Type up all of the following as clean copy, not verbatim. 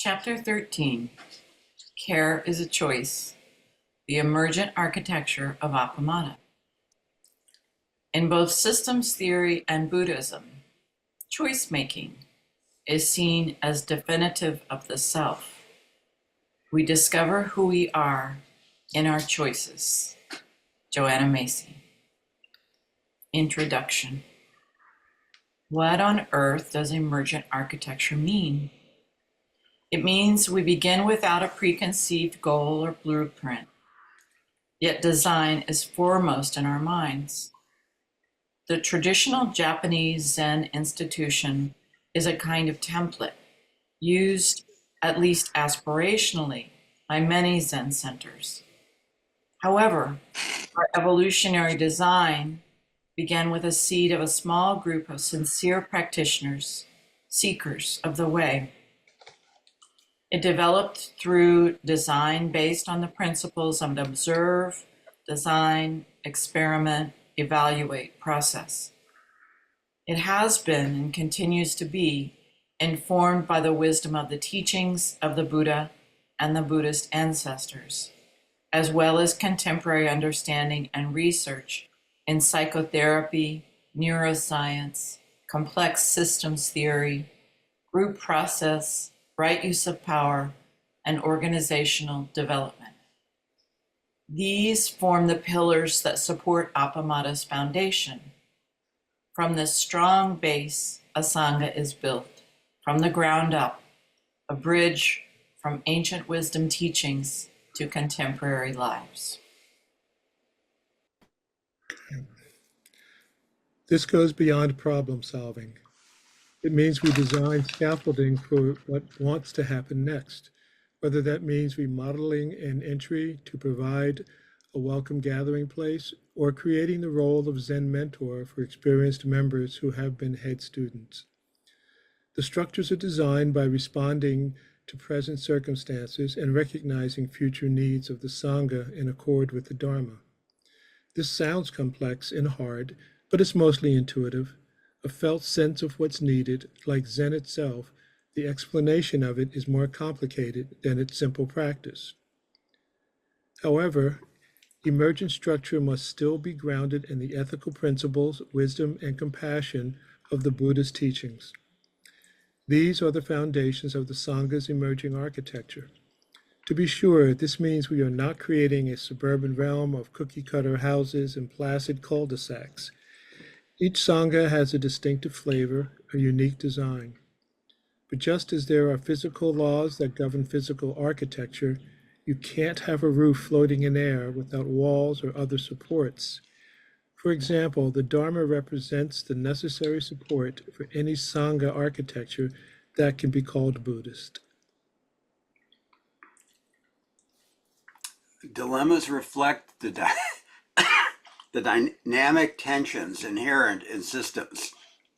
Chapter 13, Care is a Choice, the Emergent Architecture of Appamada. In both systems theory and Buddhism, choice-making is seen as definitive of the self. We discover who we are in our choices. Joanna Macy. Introduction. What on earth does emergent architecture mean? It means we begin without a preconceived goal or blueprint, yet design is foremost in our minds. The traditional Japanese Zen institution is a kind of template used, at least aspirationally, by many Zen centers. However, our evolutionary design began with a seed of a small group of sincere practitioners, seekers of the way. It developed through design based on the principles of an observe, design, experiment, evaluate process. It has been and continues to be informed by the wisdom of the teachings of the Buddha and the Buddhist ancestors, as well as contemporary understanding and research in psychotherapy, neuroscience, complex systems theory, group process, right use of power, and organizational development. These form the pillars that support Appamada's foundation. From this strong base, a Sangha is built, from the ground up, a bridge from ancient wisdom teachings to contemporary lives. This goes beyond problem solving. It means we design scaffolding for what wants to happen next, whether that means remodeling an entry to provide a welcome gathering place or creating the role of Zen mentor for experienced members who have been head students. The structures are designed by responding to present circumstances and recognizing future needs of the Sangha in accord with the Dharma. This sounds complex and hard, but it's mostly intuitive. A felt sense of what's needed, like Zen itself, the explanation of it is more complicated than its simple practice. However, emergent structure must still be grounded in the ethical principles, wisdom, and compassion of the Buddhist teachings. These are the foundations of the Sangha's emerging architecture. To be sure, this means we are not creating a suburban realm of cookie-cutter houses and placid cul-de-sacs. Each Sangha has a distinctive flavor, a unique design. But just as there are physical laws that govern physical architecture, you can't have a roof floating in air without walls or other supports. For example, the Dharma represents the necessary support for any Sangha architecture that can be called Buddhist. Dilemmas reflect the dynamic tensions inherent in systems,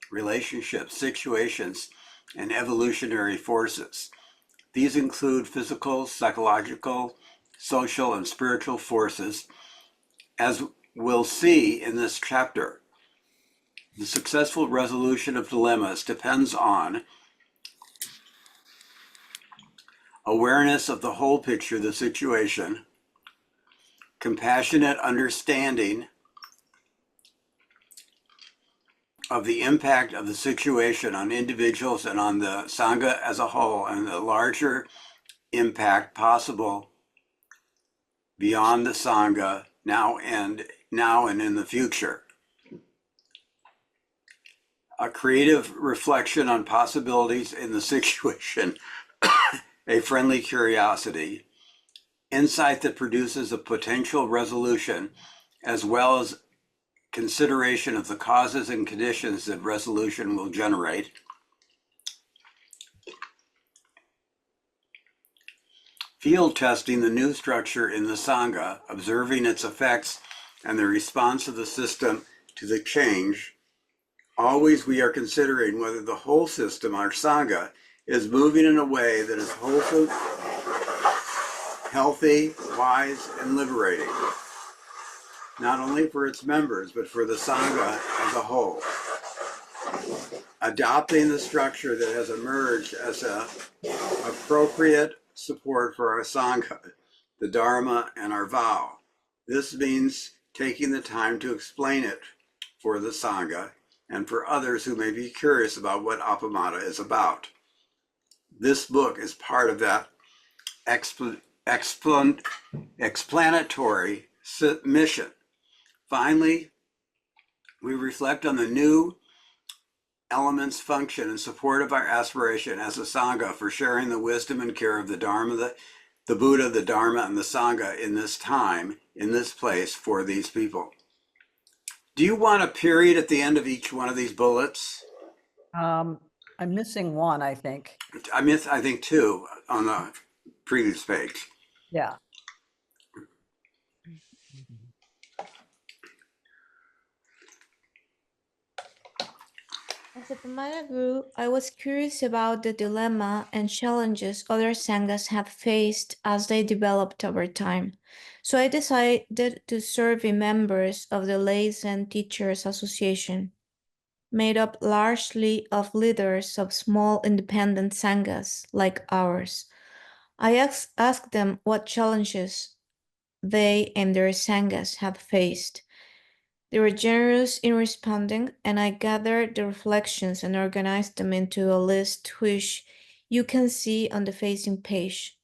relationships, situations, and evolutionary forces. These include physical, psychological, social, and spiritual forces, as we'll see in this chapter. The successful resolution of dilemmas depends on awareness of the whole picture of the situation, compassionate understanding of the impact of the situation on individuals and on the Sangha as a whole, and the larger impact possible beyond the Sangha now and in the future. A creative reflection on possibilities in the situation, a friendly curiosity, insight that produces a potential resolution, as well as consideration of the causes and conditions that resolution will generate. Field testing the new structure in the Sangha, observing its effects and the response of the system to the change. Always we are considering whether the whole system, our Sangha, is moving in a way that is wholesome, healthy, wise, and liberating, not only for its members, but for the Sangha as a whole. adopting the structure that has emerged as a appropriate support for our Sangha, the Dharma, and our vow. This means taking the time to explain it for the Sangha and for others who may be curious about what Appamada is about. This book is part of that explanatory mission. Finally, we reflect on the new elements function in support of our aspiration as a Sangha for sharing the wisdom and care of the Dharma, the Buddha, the Dharma, and the Sangha in this time, in this place, for these people. Do you want a period at the end of each one of these bullets? I'm missing one, I think. I think two on the previous page. Yeah. As Appamada grew, I was curious about the dilemma and challenges other sanghas have faced as they developed over time. So I decided to survey members of the Lays and Teachers Association, made up largely of leaders of small independent sanghas like ours. I asked them what challenges they and their sanghas have faced. They were generous in responding, and I gathered the reflections and organized them into a list which you can see on the facing page.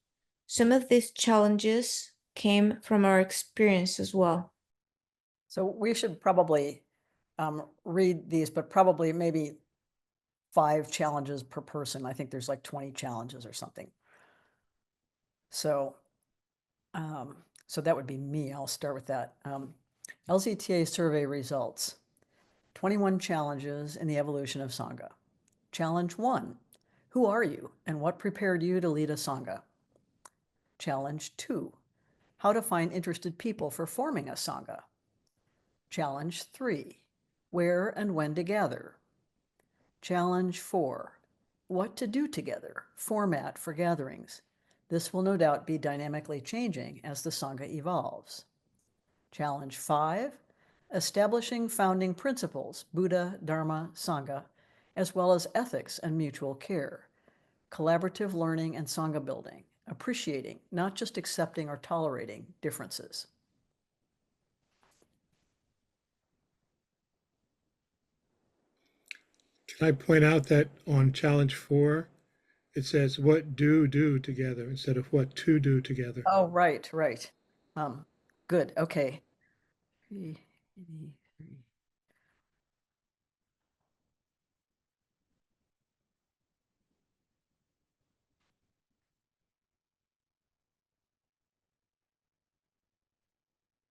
Some of these challenges came from our experience as well. So we should probably read these, but probably maybe 5 challenges per person. I think there's like 20 challenges or something. So, so that would be me. I'll start with that. LCTA survey results. 21 challenges in the evolution of Sangha. Challenge 1. Who are you and what prepared you to lead a Sangha? Challenge 2. How to find interested people for forming a Sangha. Challenge 3. Where and when to gather. Challenge 4. What to do together. Format for gatherings. This will no doubt be dynamically changing as the Sangha evolves. Challenge 5. Establishing founding principles, Buddha, Dharma, Sangha, as well as ethics and mutual care. Collaborative learning and Sangha building. Appreciating, not just accepting or tolerating differences. Can I point out that on challenge 4, it says what do together instead of what to do together. Oh, right. Good. Okay.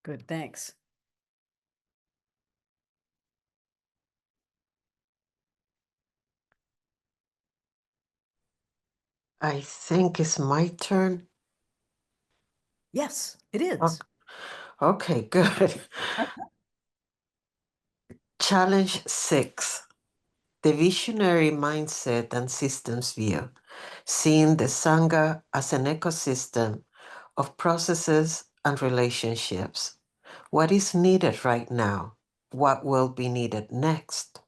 Good. Thanks. I think it's my turn. Yes, it is. Okay, good. Challenge 6. The visionary mindset and systems view, seeing the Sangha as an ecosystem of processes and relationships. What is needed right now? What will be needed next?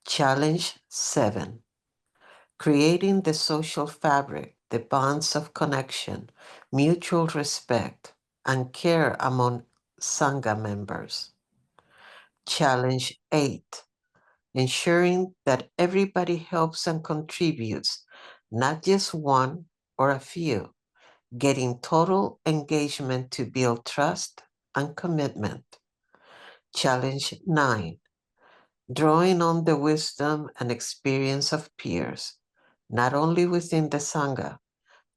Challenge 7. Creating the social fabric, the bonds of connection, mutual respect, and care among Sangha members. Challenge 8. Ensuring that everybody helps and contributes, not just one or a few, getting total engagement to build trust and commitment. Challenge 9. Drawing on the wisdom and experience of peers, not only within the Sangha,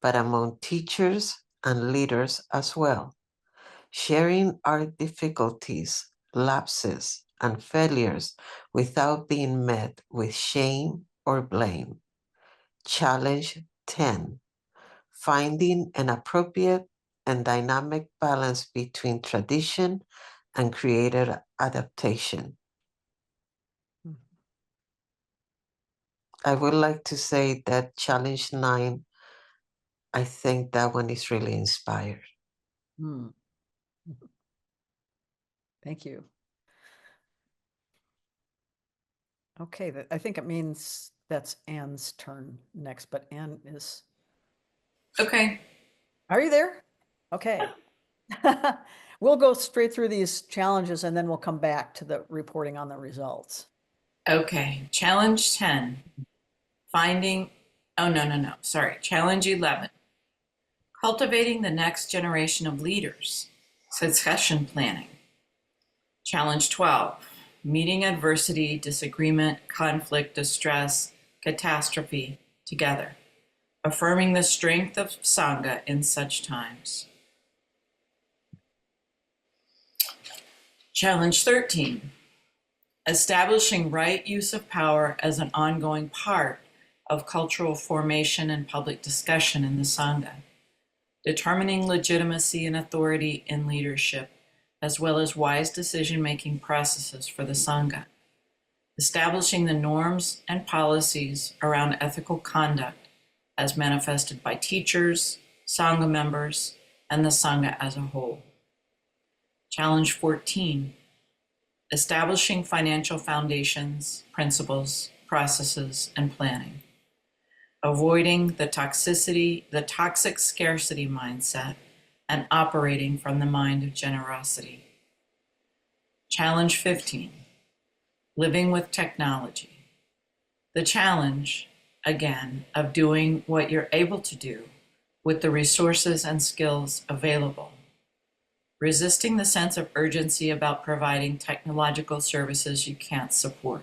but among teachers and leaders as well, sharing our difficulties, lapses, and failures without being met with shame or blame. Challenge 10. Finding an appropriate and dynamic balance between tradition and creative adaptation. I would like to say that challenge 9, I think that one is really inspired. Thank you. Okay, I think it means that's Anne's turn next, but Anne is, Okay. are you there? Okay. We'll go straight through these challenges and then we'll come back to the reporting on the results. Okay. Challenge 10. Finding, oh, no. Sorry. Challenge 11. Cultivating the next generation of leaders. Succession planning. Challenge 12. Meeting adversity, disagreement, conflict, distress, catastrophe together. Affirming the strength of Sangha in such times. Challenge 13. Establishing right use of power as an ongoing part of cultural formation and public discussion in the Sangha. Determining legitimacy and authority in leadership, as well as wise decision-making processes for the Sangha. Establishing the norms and policies around ethical conduct as manifested by teachers, Sangha members, and the Sangha as a whole. Challenge 14. Establishing financial foundations, principles, processes, and planning. Avoiding the toxic scarcity mindset, and operating from the mind of generosity. Challenge 15. Living with technology. The challenge, again, of doing what you're able to do with the resources and skills available. Resisting the sense of urgency about providing technological services you can't support.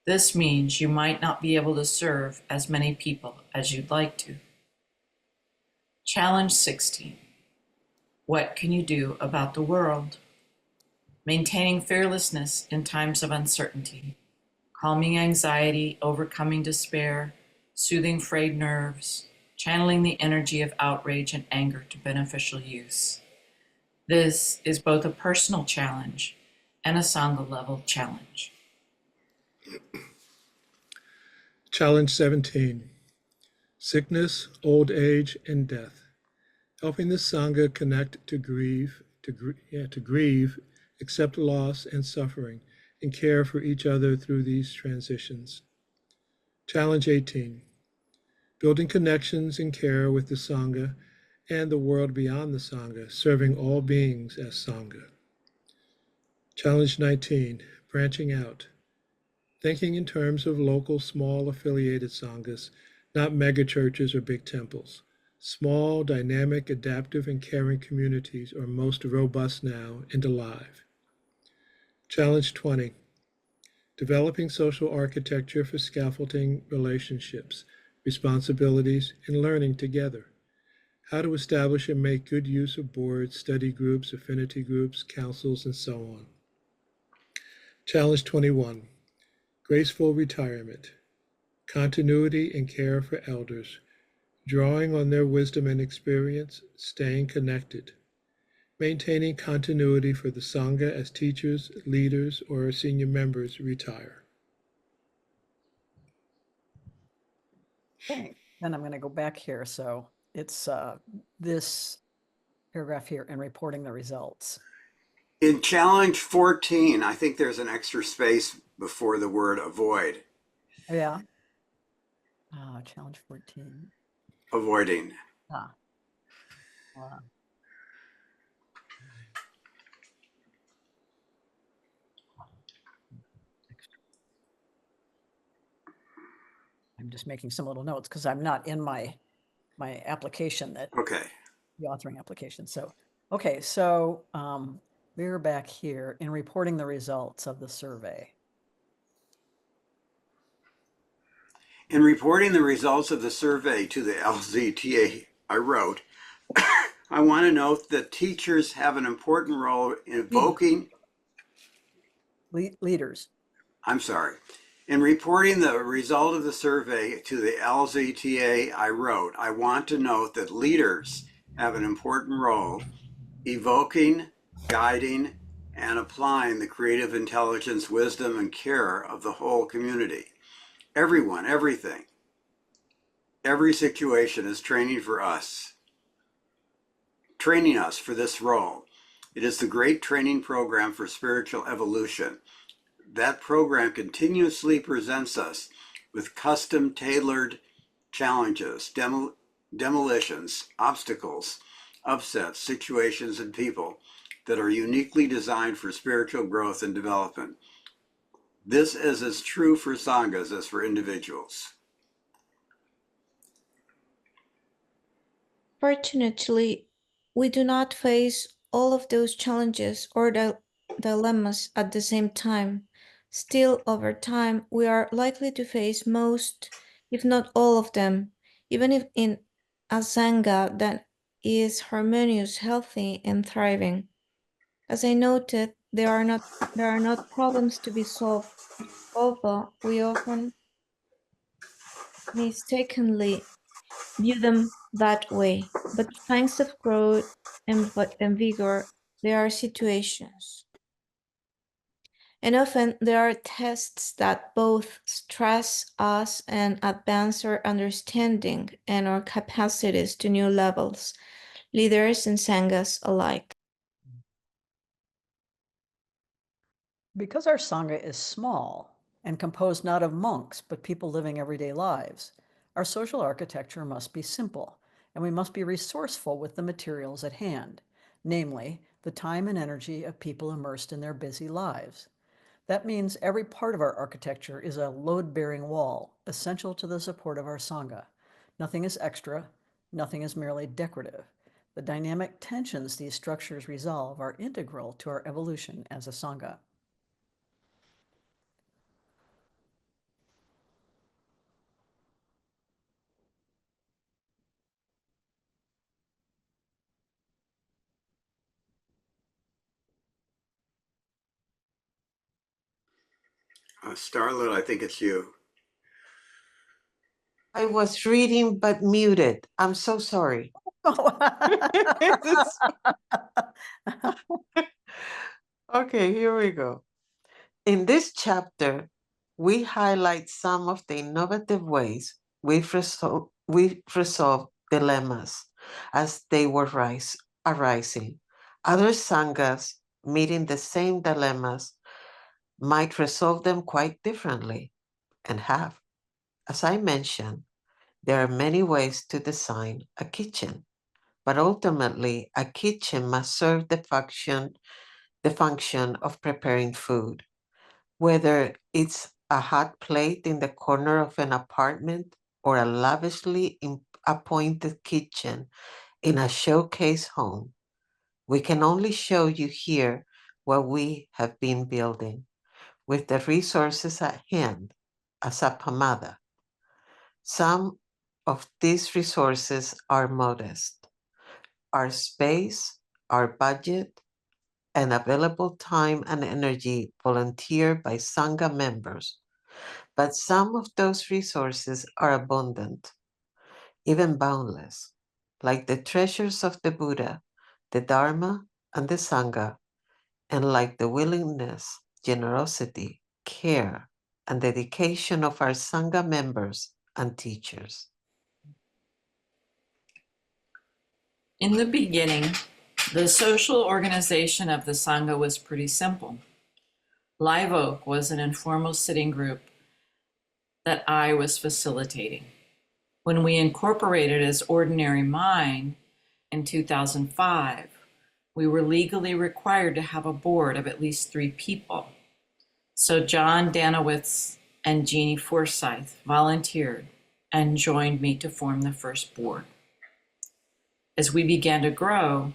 This means you might not be able to serve as many people as you'd like to. Challenge 16. What can you do about the world? Maintaining fearlessness in times of uncertainty, calming anxiety, overcoming despair, soothing frayed nerves, channeling the energy of outrage and anger to beneficial use. This is both a personal challenge and a Sangha level challenge. Challenge 17. Sickness, old age, and death. Helping the Sangha connect to grieve, accept loss and suffering, and care for each other through these transitions. Challenge 18. Building connections and care with the Sangha and the world beyond the Sangha, serving all beings as Sangha. Challenge 19. Branching out. Thinking in terms of local, small, affiliated Sanghas, not megachurches or big temples. Small, dynamic, adaptive, and caring communities are most robust now and alive. Challenge 20. Developing social architecture for scaffolding relationships, responsibilities, and learning together. How to establish and make good use of boards, study groups, affinity groups, councils, and so on. Challenge 21. Graceful retirement. Continuity and care for elders. Drawing on their wisdom and experience, staying connected. Maintaining continuity for the Sangha as teachers, leaders, or senior members retire. Okay, then I'm going to go back here. So it's this paragraph here and reporting the results. In challenge 14, I think there's an extra space before the word avoid. Yeah. Challenge 14. Avoiding. Ah. I'm just making some little notes because I'm not in my application, that Okay. the authoring application. So, okay, so we're back here in reporting the results of the survey. In reporting the results of the survey to the LZTA, I wrote, I want to note that teachers have an important role in evoking, Leaders. I'm sorry. In reporting the result of the survey to the LZTA, I wrote, I want to note that leaders have an important role evoking, guiding, and applying the creative intelligence, wisdom, and care of the whole community. Everyone, everything, every situation is training us for this role. It is the great training program for spiritual evolution. that program continuously presents us with custom tailored challenges, demolitions, obstacles, upsets, situations, and people that are uniquely designed for spiritual growth and development. This is as true for sanghas as for individuals. Fortunately, we do not face all of those challenges or dilemmas at the same time. Still, over time, we are likely to face most, if not all of them, even if in a Sangha that is harmonious, healthy, and thriving. As I noted, there are not problems to be solved, although we often mistakenly view them that way. But signs of growth and vigor, there are situations. And often there are tests that both stress us and advance our understanding and our capacities to new levels, leaders and sanghas alike. Because our Sangha is small and composed not of monks, but people living everyday lives, our social architecture must be simple, and we must be resourceful with the materials at hand, namely, the time and energy of people immersed in their busy lives. That means every part of our architecture is a load-bearing wall, essential to the support of our Sangha. Nothing is extra, nothing is merely decorative. The dynamic tensions these structures resolve are integral to our evolution as a Sangha. Starlet, I think it's you. I was reading but muted. I'm so sorry. Okay, here we go. In this chapter, we highlight some of the innovative ways we've resolved dilemmas as they were arising. Other sanghas meeting the same dilemmas might resolve them quite differently and have. As I mentioned, there are many ways to design a kitchen, but ultimately a kitchen must serve the function of preparing food. Whether it's a hot plate in the corner of an apartment or a lavishly appointed kitchen in a showcase home, we can only show you here what we have been building with the resources at hand as Appamada. Some of these resources are modest. Our space, our budget, and available time and energy volunteered by Sangha members. But some of those resources are abundant, even boundless, like the treasures of the Buddha, the Dharma, and the Sangha, and like the willingness, generosity, care, and dedication of our Sangha members and teachers. In the beginning, the social organization of the Sangha was pretty simple. Live Oak was an informal sitting group that I was facilitating. When we incorporated as Ordinary Mind in 2005, we were legally required to have a board of at least 3 people. So John Danowitz and Jeannie Forsyth volunteered and joined me to form the first board. As we began to grow,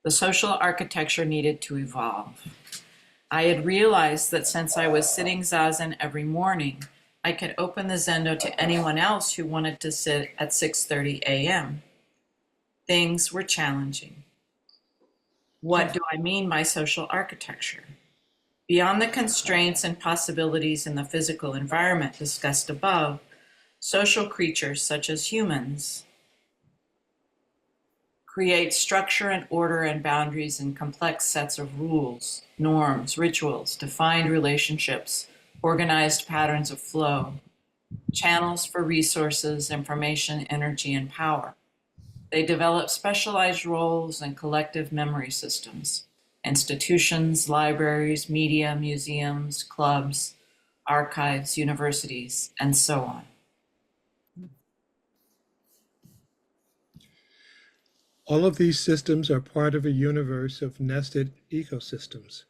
the social architecture needed to evolve. I had realized that since I was sitting zazen every morning, I could open the zendo to anyone else who wanted to sit at 6:30 a.m. Things were challenging. What do I mean by social architecture? Beyond the constraints and possibilities in the physical environment discussed above, social creatures such as humans create structure and order and boundaries in complex sets of rules, norms, rituals, defined relationships, organized patterns of flow, channels for resources, information, energy, and power. They develop specialized roles and collective memory systems. institutions, libraries, media, museums, clubs, archives, universities, and so on. All of these systems are part of a universe of nested ecosystems,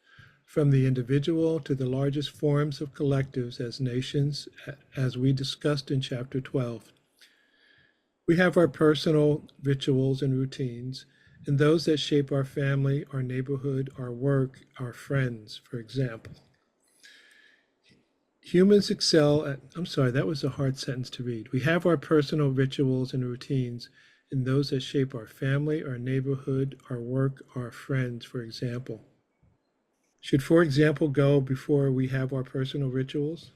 from the individual to the largest forms of collectives as nations, as we discussed in Chapter 12. We have our personal rituals and routines, and those that shape our family, our neighborhood, our work, our friends, for example. Humans excel at, I'm sorry, that was a hard sentence to read. We have our personal rituals and routines, and those that shape our family, our neighborhood, our work, our friends, for example. Should, for example, go before we have our personal rituals?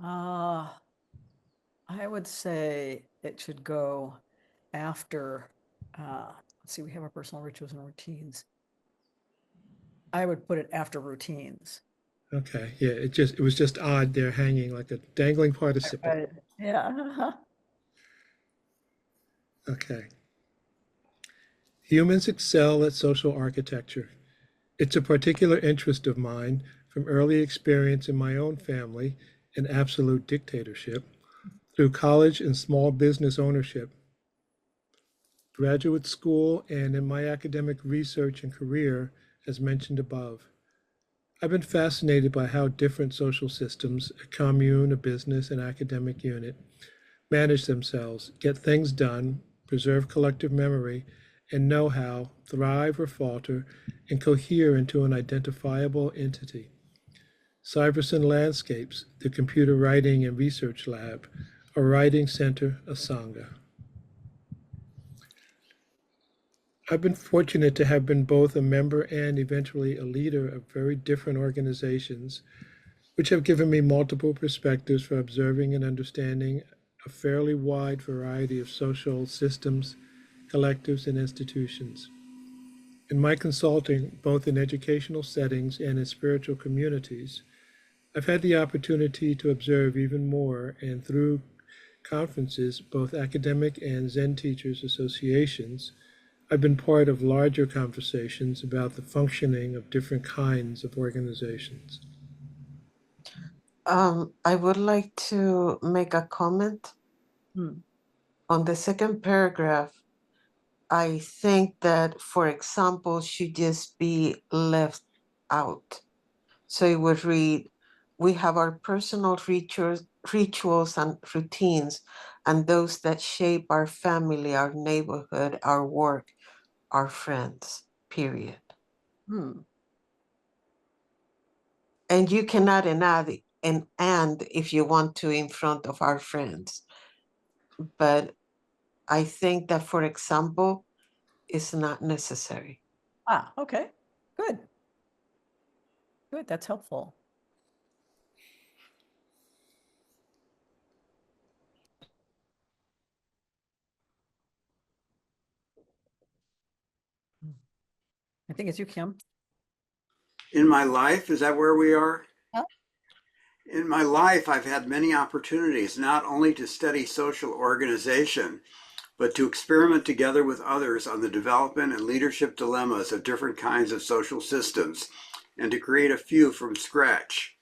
I would say it should go after, let's see, we have our personal rituals and routines. I would put it after routines. Okay, yeah, it was just odd there hanging like a dangling participle. Right. Yeah. Okay. Humans excel at social architecture. It's a particular interest of mine from early experience in my own family in absolute dictatorship, through college and small business ownership, graduate school, and in my academic research and career, as mentioned above. I've been fascinated by how different social systems, a commune, a business, an academic unit, manage themselves, get things done, preserve collective memory and know-how, thrive or falter, and cohere into an identifiable entity. Cyverson Landscapes, the computer writing and research lab, a writing center, a sangha. I've been fortunate to have been both a member and eventually a leader of very different organizations, which have given me multiple perspectives for observing and understanding a fairly wide variety of social systems, collectives, and institutions. In my consulting, both in educational settings and in spiritual communities, I've had the opportunity to observe even more, and through conferences, both academic and Zen teachers associations, I've been part of larger conversations about the functioning of different kinds of organizations. I would like to make a comment Hmm. on the second paragraph. I think that, for example, should just be left out. So it would read, we have our personal rituals and routines, and those that shape our family, our neighborhood, our work, our friends, period. Hmm. And you can add an and if you want to in front of our friends. But I think that, for example, is not necessary. Okay. Good. Good. That's helpful. I think it's you, Kim. In my life, is that where we are? Yeah. In my life, I've had many opportunities not only to study social organization, but to experiment together with others on the development and leadership dilemmas of different kinds of social systems, and to create a few from scratch.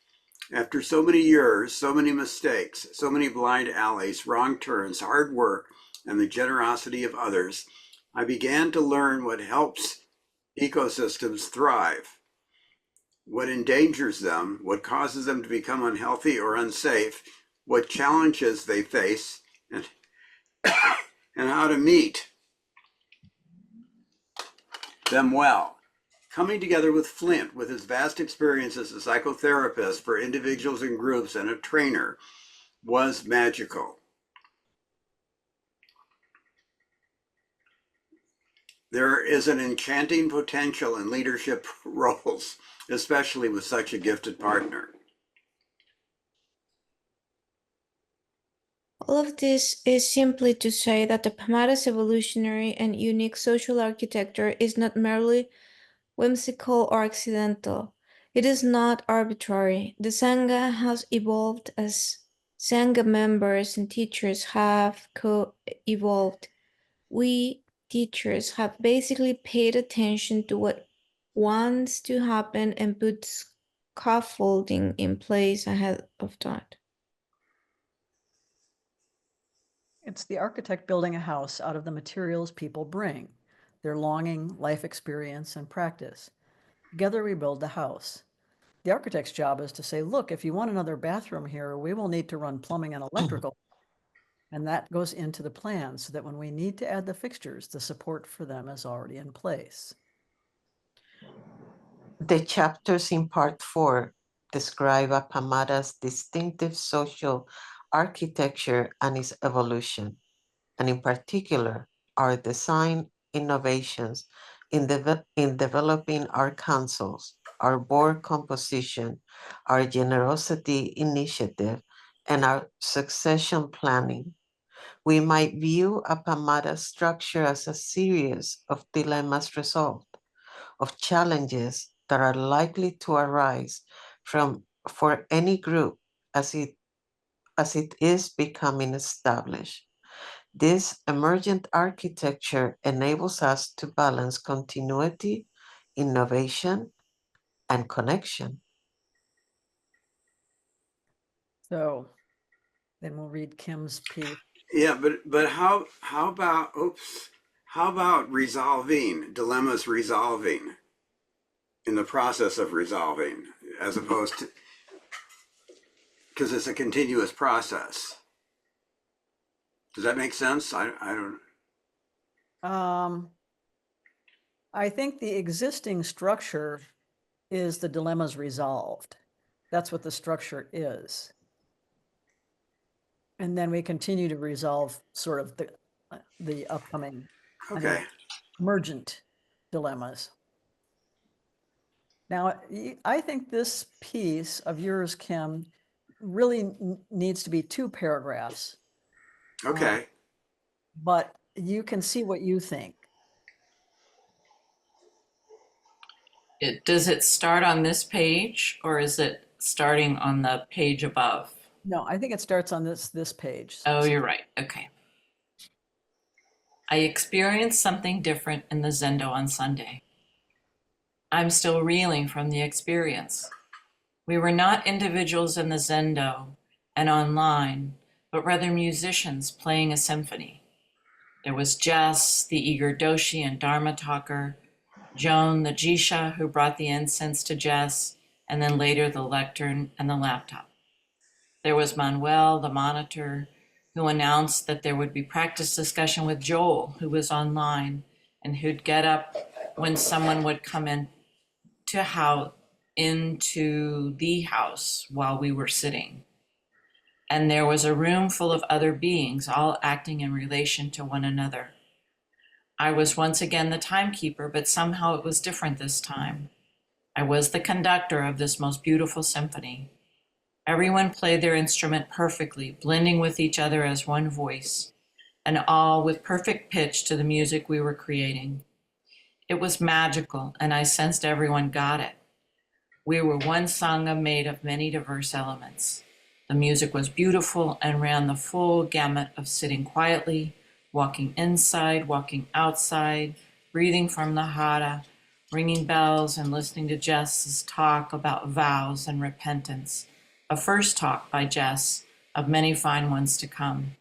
After so many years, so many mistakes, so many blind alleys, wrong turns, hard work, and the generosity of others, I began to learn what helps ecosystems thrive, what endangers them, what causes them to become unhealthy or unsafe, what challenges they face, and how to meet them well. Coming together with Flint, with his vast experience as a psychotherapist for individuals and groups and a trainer, was magical. There is an enchanting potential in leadership roles, especially with such a gifted partner. All of this is simply to say that the Appamada's evolutionary and unique social architecture is not merely whimsical or accidental. It is not arbitrary. The Sangha has evolved as Sangha members and teachers have co-evolved. We teachers have basically paid attention to what wants to happen and put scaffolding in place ahead of that. It's the architect building a house out of the materials people bring, their longing, life experience, and practice. Together we build the house. The architect's job is to say, look, if you want another bathroom here, we will need to run plumbing and electrical. And that goes into the plan so that when we need to add the fixtures, the support for them is already in place. The chapters in Part 4 describe Appamada's distinctive social architecture and its evolution, and in particular, our design innovations in developing our councils, our board composition, our generosity initiative, and our succession planning. We might view Appamada's structure as a series of dilemmas resolved, of challenges that are likely to arise for any group as it is becoming established. This emergent architecture enables us to balance continuity, innovation, and connection. So then we'll read Kim's piece. Yeah, but how about how about resolving dilemmas, resolving in the process of resolving, as opposed to, because it's a continuous process. Does that make sense? I don't. I think the existing structure is the dilemmas resolved. That's what the structure is. And then we continue to resolve sort of the upcoming Okay. emergent dilemmas. Now, I think this piece of yours, Kim, really needs to be 2 paragraphs, Okay. but you can see what you think. Does it start on this page or is it starting on the page above? No, I think it starts on this page. Oh, you're right. Okay. I experienced something different in the Zendo on Sunday. I'm still reeling from the experience. We were not individuals in the Zendo and online, but rather musicians playing a symphony. There was Jess, the eager Doshi and Dharma talker, Joan, the Jisha, who brought the incense to Jess, and then later the lectern and the laptop. There was Manuel, the monitor, who announced that there would be practice discussion with Joel, who was online, and who'd get up when someone would come into the house while we were sitting. And there was a room full of other beings, all acting in relation to one another. I was once again the timekeeper, but somehow it was different this time. I was the conductor of this most beautiful symphony. Everyone played their instrument perfectly, blending with each other as one voice, and all with perfect pitch to the music we were creating. It was magical, and I sensed everyone got it. We were one sangha made of many diverse elements. The music was beautiful and ran the full gamut of sitting quietly, walking inside, walking outside, breathing from the hara, ringing bells and listening to Jess's talk about vows and repentance. A first talk by Jess, of many fine ones to come.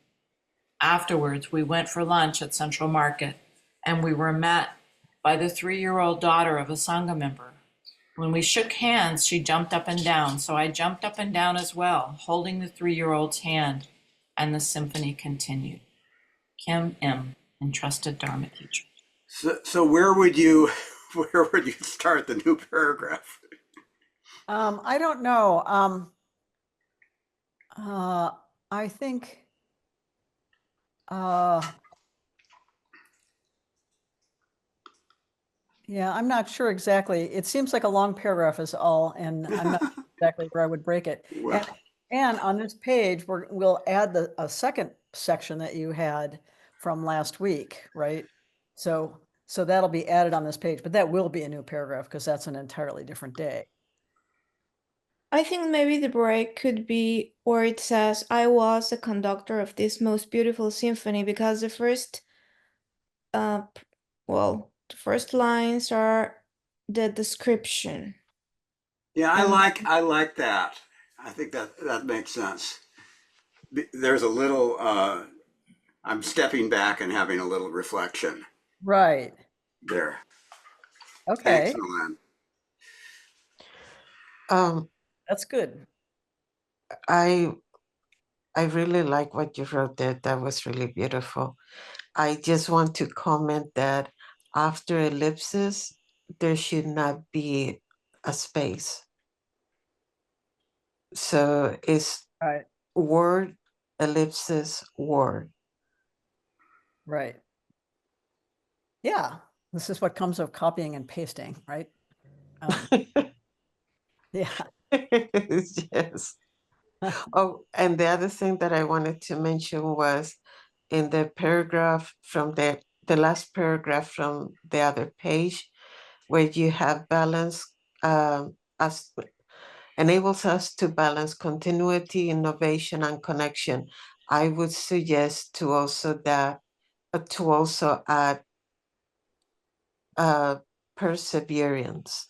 Afterwards, we went for lunch at Central Market, and we were met by the 3-year-old daughter of a Sangha member. When we shook hands, she jumped up and down, so I jumped up and down as well, holding the 3-year-old's hand, and the symphony continued. Kim M., entrusted Dharma teacher. So where would you start the new paragraph? I don't know. I think yeah, I'm not sure exactly. It seems like a long paragraph is all, and I'm not sure exactly where I would break it. Well, And on this page, we'll add a second section that you had from last week, right? So that'll be added on this page, but that will be a new paragraph because that's an entirely different day. I think maybe the break could be where it says, I was the conductor of this most beautiful symphony, because the first well, the first lines are the description. Yeah, And I like that. I think that makes sense. There's a little. I'm stepping back and having a little reflection Right. there. Thanks, Okay. Milan. Um, That's good. I I really like what you wrote there. That was really beautiful. I just want to comment that after ellipsis, there should not be a space. So it's Right. word, ellipsis, word. Right. Yeah. This is what comes of copying and pasting, right? Yeah. Yes. Oh, and the other thing that I wanted to mention was in the paragraph from the last paragraph from the other page, where you have balance as enables us to balance continuity, innovation, and connection. I would suggest to also add perseverance,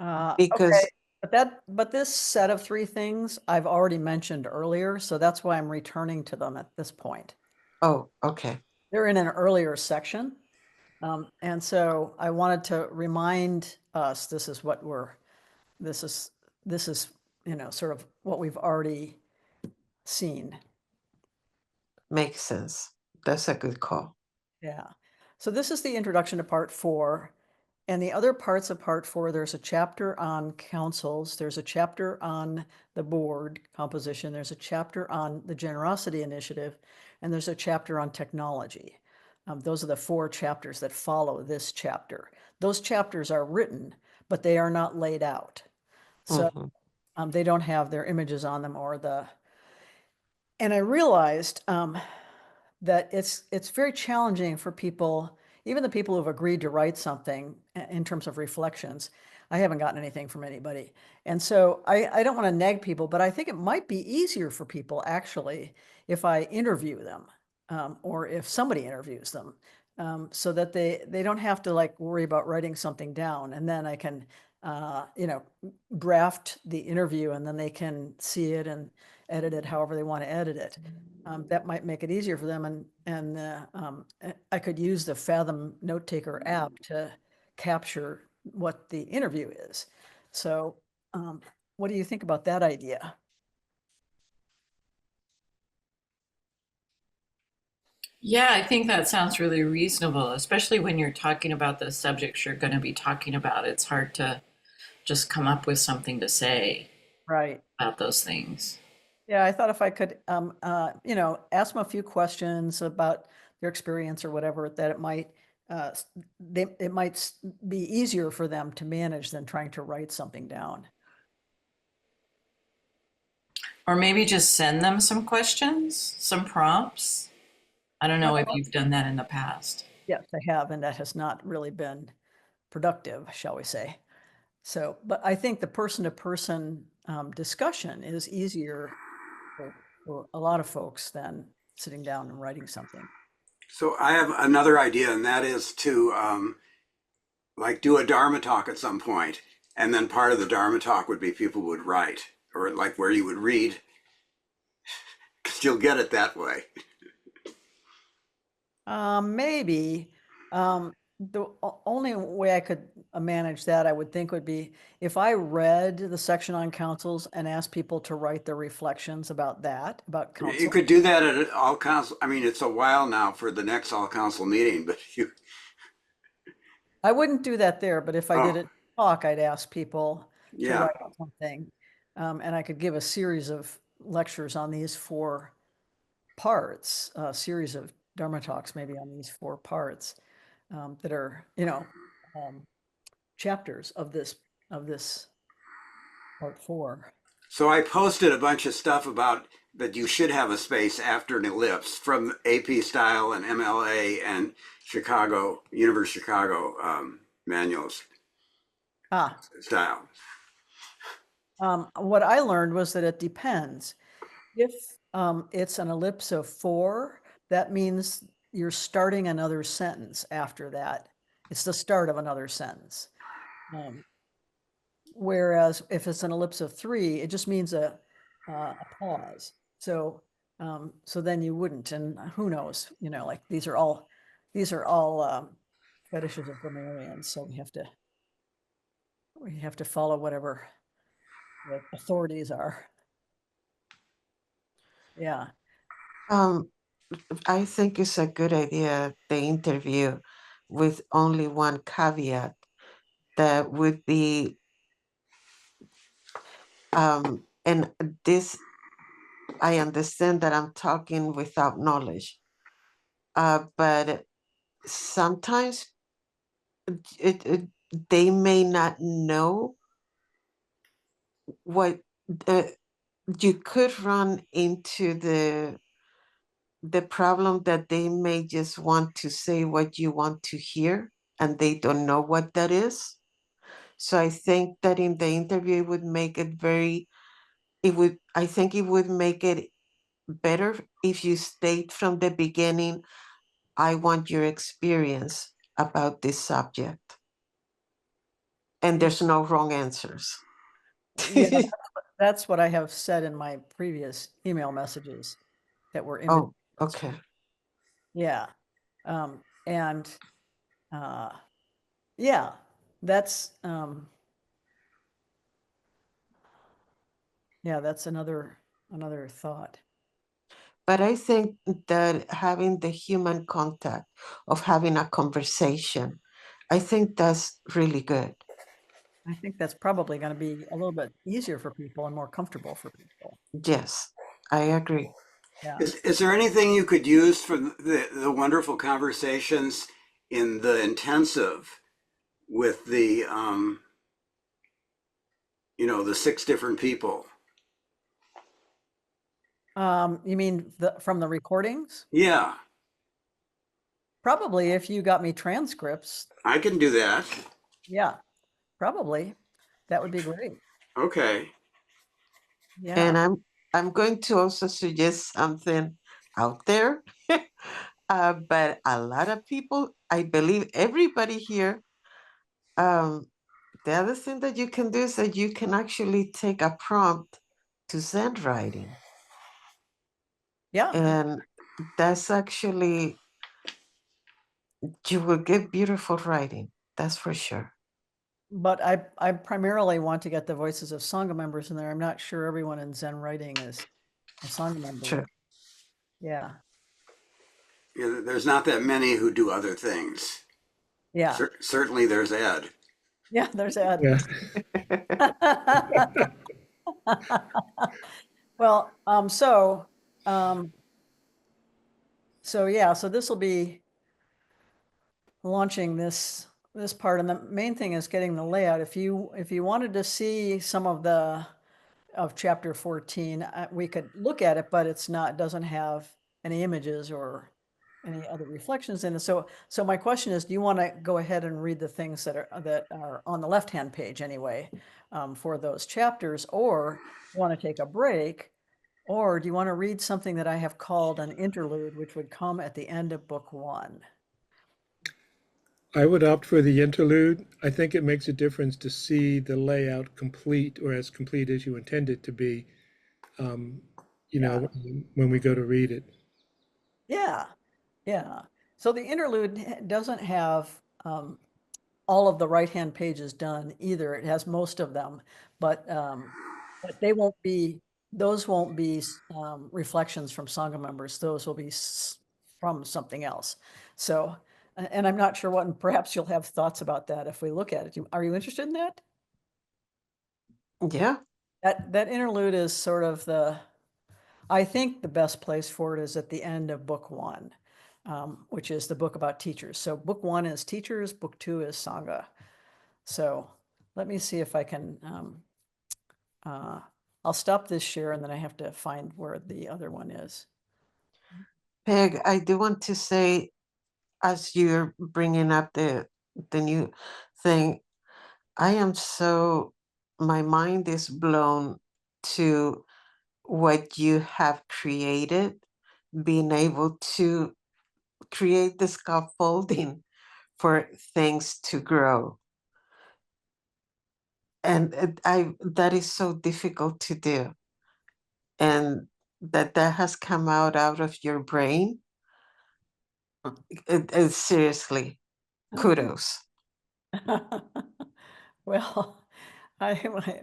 Okay. because But this set of three things I've already mentioned earlier, so that's why I'm returning to them at this point. oh, okay. They're in an earlier section. And so I wanted to remind us, this is, this is, sort of what we've already seen. Makes sense. That's a good call. Yeah. So this is the introduction to part 4. And the other parts of part 4, there's a chapter on councils, there's a chapter on the board composition, there's a chapter on the generosity initiative, and there's a chapter on technology. Those are the 4 chapters that follow this chapter. Those chapters are written, but they are not laid out. So Mhm. they don't have their images on them and I realized that it's very challenging for people, even the people who've agreed to write something in terms of reflections. I haven't gotten anything from anybody. And so I don't want to nag people, but I think it might be easier for people actually if I interview them or if somebody interviews them so that they don't have to like worry about writing something down. And then I can, draft the interview and then they can see it and edit it however they want to edit it. That might make it easier for them. And I could use the Fathom Note Taker app to capture what the interview is. So what do you think about that idea? Yeah, I think that sounds really reasonable, especially when you're talking about the subjects you're going to be talking about. It's hard to just come up with something to say Right. about those things. Yeah, I thought if I could, ask them a few questions about their experience or whatever, that it might, it might be easier for them to manage than trying to write something down. Or maybe just send them some questions, some prompts. I don't know if you've done that in the past. Yes, I have, and that has not really been productive, shall we say. So, but I think the person-to-person discussion is easier for a lot of folks than sitting down and writing something. So I have another idea, and that is to like do a Dharma talk at some point, and then part of the Dharma talk would be people would write, or like where you would read, because you'll get it that way. Maybe. The only way I could manage that, I would think, would be if I read the section on councils and asked people to write their reflections about that, about You council. could do that at all council. I mean, it's a while now for the next all council meeting, but you. I wouldn't do that there, but if I did Oh, it talk, I'd ask people to yeah. write something. And I could give a series of lectures on these 4 parts, a series of Dharma talks maybe on these 4 parts that are, um, chapters of this part 4. So I posted a bunch of stuff about that you should have a space after an ellipse from AP style and MLA and Chicago, University of Chicago manuals Ah, style. what I learned was that it depends. If it's an ellipse of 4, that means you're starting another sentence after that. It's the start of another sentence. Whereas if it's an ellipse of 3, it just means a pause. So so then you wouldn't, and who knows, like these are all fetishes of grammarians, so we have to follow whatever the authorities are. Yeah. Um, I think it's a good idea, the interview, with only one caveat that would be, and this, I understand that I'm talking without knowledge, but sometimes they may not know what you could run into the problem that they may just want to say what you want to hear and they don't know what that is. So I think that in the interview it would make it I think it would make it better if you state from the beginning, I want your experience about this subject. And there's no wrong answers. Yeah, that's what I have said in my previous email messages that were Oh, invitations. okay. Yeah. And yeah, that's yeah, that's another thought. But I think that having the human contact of having a conversation, I think that's really good. I think that's probably going to be a little bit easier for people and more comfortable for people. Yes, I agree. Yeah. Is there anything you could use for the wonderful conversations in the intensive with the, the 6 different people? You mean from the recordings? Yeah, Probably if you got me transcripts. I can do that. Yeah, probably. That would be great. Okay. Yeah. And I'm going to also suggest something out there. But a lot of people, I believe everybody here, the other thing that you can do is that you can actually take a prompt to Zen writing. Yeah. And that's actually, you will get beautiful writing. That's for sure. But I primarily want to get the voices of Sangha members in there. I'm not sure everyone in Zen writing is a Sangha member. True. Yeah. Yeah, there's not that many who do other things. Yeah. Certainly there's Ed. Yeah, there's Ed. Yeah. Well, so yeah, so this will be launching this part, and the main thing is getting the layout. If you wanted to see some of chapter 14, we could look at it, but doesn't have any images or any other reflections in it. So my question is, do you want to go ahead and read the things that are on the left-hand page anyway, for those chapters, or you want to take a break, or do you want to read something that I have called an interlude, which would come at the end of book 1? I would opt for the interlude. I think it makes a difference to see the layout complete or as complete as you intend it to be, when we go to read it. Yeah, yeah. So the interlude doesn't have all of the right-hand pages done either. It has most of them, but they won't be, those won't be reflections from Sangha members. Those will be from something else. So, and I'm not sure what, and perhaps you'll have thoughts about that if we look at it. Are you interested in that? Yeah. That interlude is sort of I think the best place for it is at the end of book 1, which is the book about teachers. So book 1 is teachers, book 2 is Sangha. So let me see if I can, I'll stop this share and then I have to find where the other one is. Peg, I do want to say, as you're bringing up the new thing, my mind is blown to what you have created, being able to create the scaffolding for things to grow. And that is so difficult to do. And that has come out of your brain. Seriously, kudos. Well,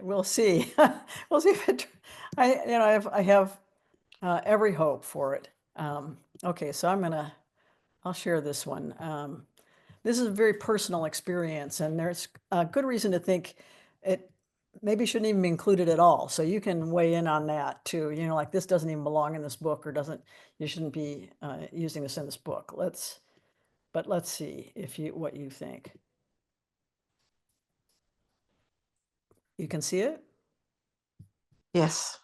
we'll see. We'll see if it. I have every hope for it. Okay, so I'll share this one. This is a very personal experience, and there's a good reason to think it maybe shouldn't even be included at all. So you can weigh in on that too. Like this doesn't even belong in this book, or you shouldn't be using this in this book. Let's see what you think. You can see it? Yes.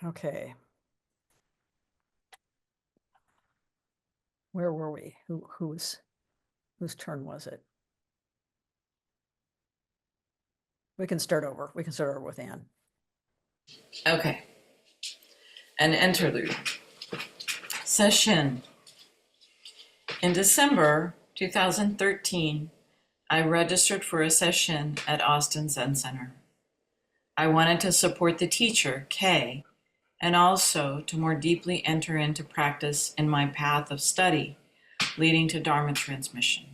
Okay. Where were we? Whose turn was it? We can start over. We can start over with Anne. Okay. An interlude. Session. In December 2013, I registered for a session at Austin Zen Center. I wanted to support the teacher, Kay, and also to more deeply enter into practice in my path of study, leading to Dharma transmission.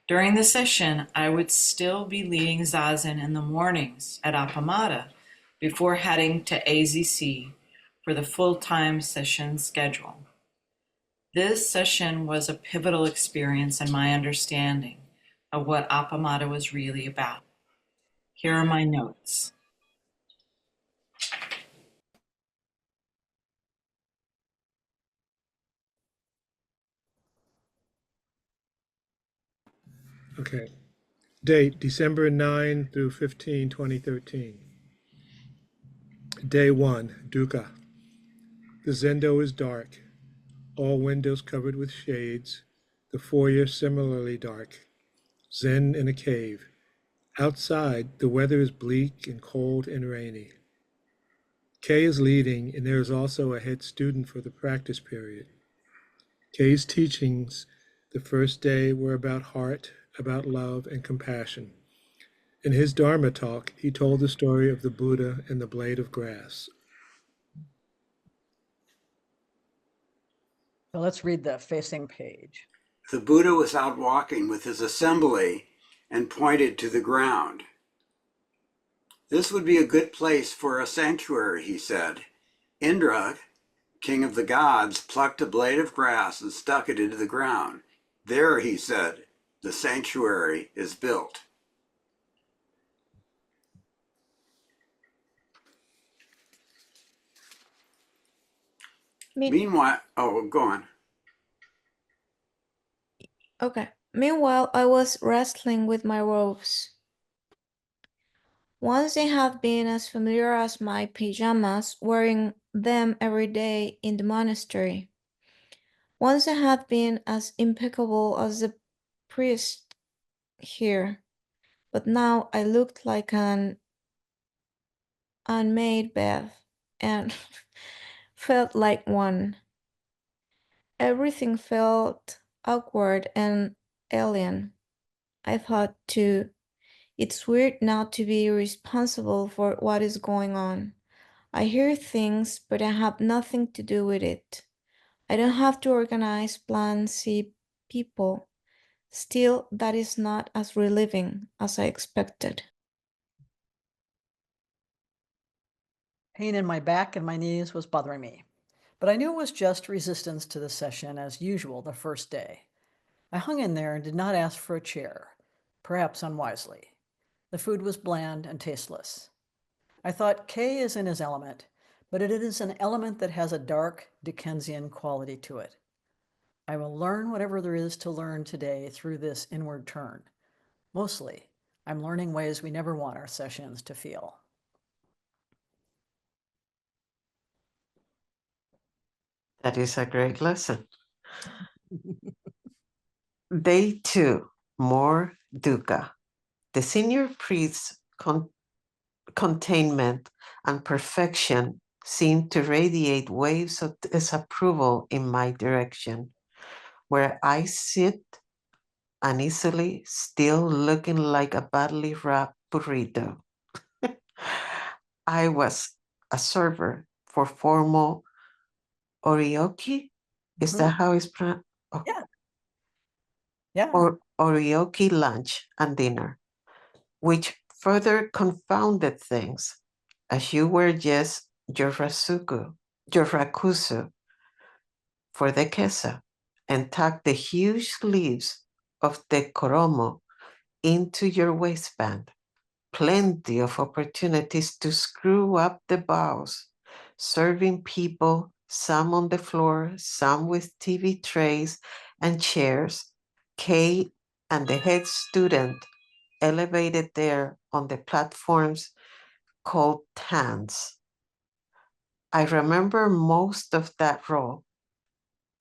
During the session, I would still be leading Zazen in the mornings at Appamada before heading to AZC for the full-time session schedule. This session was a pivotal experience in my understanding of what Appamada was really about. Here are my notes. Okay. Date, December 9 through 15, 2013. Day 1, dukkha. The zendo is dark. All windows covered with shades. The foyer similarly dark. Zen in a cave. Outside, the weather is bleak and cold and rainy. Kay is leading, and there is also a head student for the practice period. Kay's teachings the first day were about heart, about love and compassion. In his Dharma talk, he told the story of the Buddha and the blade of grass. So let's read the facing page. The Buddha was out walking with his assembly and pointed to the ground. This would be a good place for a sanctuary, he said. Indra, king of the gods, plucked a blade of grass and stuck it into the ground. There, he said, the sanctuary is built. Meanwhile, go on. Okay. Meanwhile, I was wrestling with my robes. Once they had been as familiar as my pajamas, wearing them every day in the monastery. Once I had been as impeccable as the priest here, but now I looked like an unmade bed and felt like one. Everything felt awkward and alien. I thought too, it's weird not to be responsible for what is going on. I hear things, but I have nothing to do with it. I don't have to organize, plan, see people. Still, that is not as relieving as I expected. Pain in my back and my knees was bothering me, but I knew it was just resistance to the session as usual the first day. I hung in there and did not ask for a chair, perhaps unwisely. The food was bland and tasteless. I thought Kay is in his element, but it is an element that has a dark Dickensian quality to it. I will learn whatever there is to learn today through this inward turn. Mostly, I'm learning ways we never want our sessions to feel. That is a great lesson. Day 2, more dukkha. The senior priest's containment and perfection seemed to radiate waves of disapproval in my direction, where I sit uneasily, still looking like a badly wrapped burrito. I was a server for formal orioki. Is that how it's pronounced? Oh, Yeah. Yeah. or orioki lunch and dinner, which further confounded things, as you were just your rakusu for the kesa, and tucked the huge sleeves of the koromo into your waistband. Plenty of opportunities to screw up the bows, serving people, some on the floor, some with TV trays and chairs. Kate and the head student elevated there on the platforms called TANs. I remember most of that role,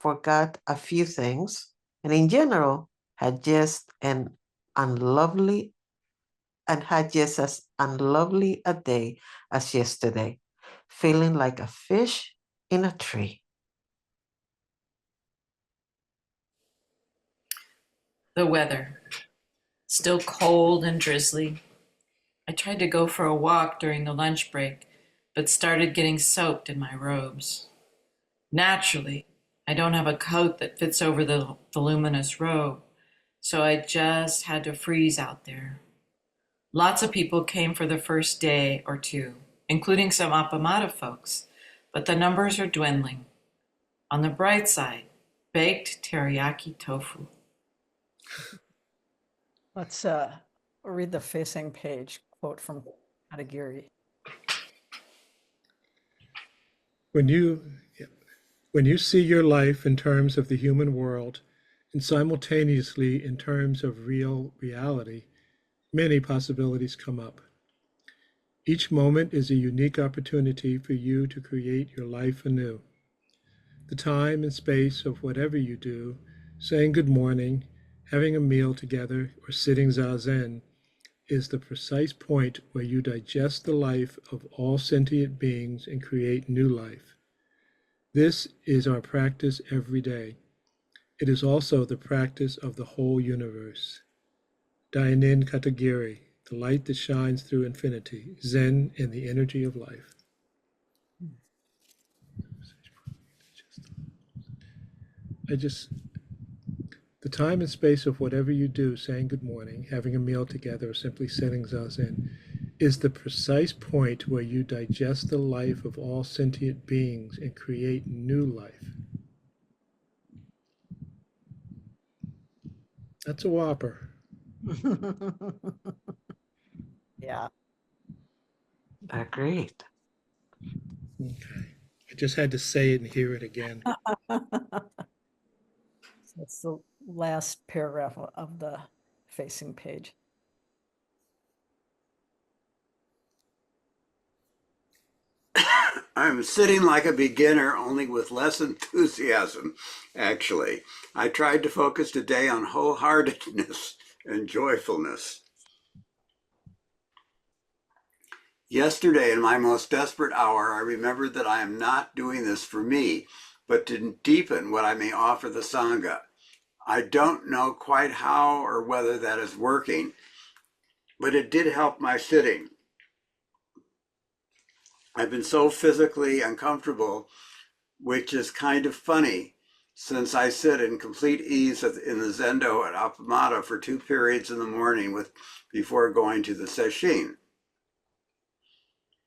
forgot a few things, and in general had just an unlovely and had just as unlovely a day as yesterday, feeling like a fish in a tree. The weather, still cold and drizzly. I tried to go for a walk during the lunch break, but started getting soaked in my robes. Naturally, I don't have a coat that fits over the voluminous robe, so I just had to freeze out there. Lots of people came for the first day or two, including some Appamada folks, but the numbers are dwindling. On the bright side, baked teriyaki tofu. Let's read the facing page quote from Katagiri. When you see your life in terms of the human world and simultaneously in terms of real reality, many possibilities come up. Each moment is a unique opportunity for you to create your life anew. The time and space of whatever you do, saying good morning, having a meal together, or sitting zazen, is the precise point where you digest the life of all sentient beings and create new life. This is our practice every day. It is also the practice of the whole universe. Dainin Katagiri, the light that shines through infinity, Zen and the energy of life. The time and space of whatever you do, saying good morning, having a meal together, or simply sitting zazen, is the precise point where you digest the life of all sentient beings and create new life. That's a whopper. Yeah. Agreed. Okay. I just had to say it and hear it again. That's the last paragraph of the facing page. I'm sitting like a beginner, only with less enthusiasm, actually. I tried to focus today on wholeheartedness and joyfulness. Yesterday, in my most desperate hour, I remembered that I am not doing this for me, but to deepen what I may offer the Sangha. I don't know quite how or whether that is working, but it did help my sitting. I've been so physically uncomfortable, which is kind of funny, since I sit in complete ease in the Zendo at Appamada for 2 periods in the morning before going to the sesshin.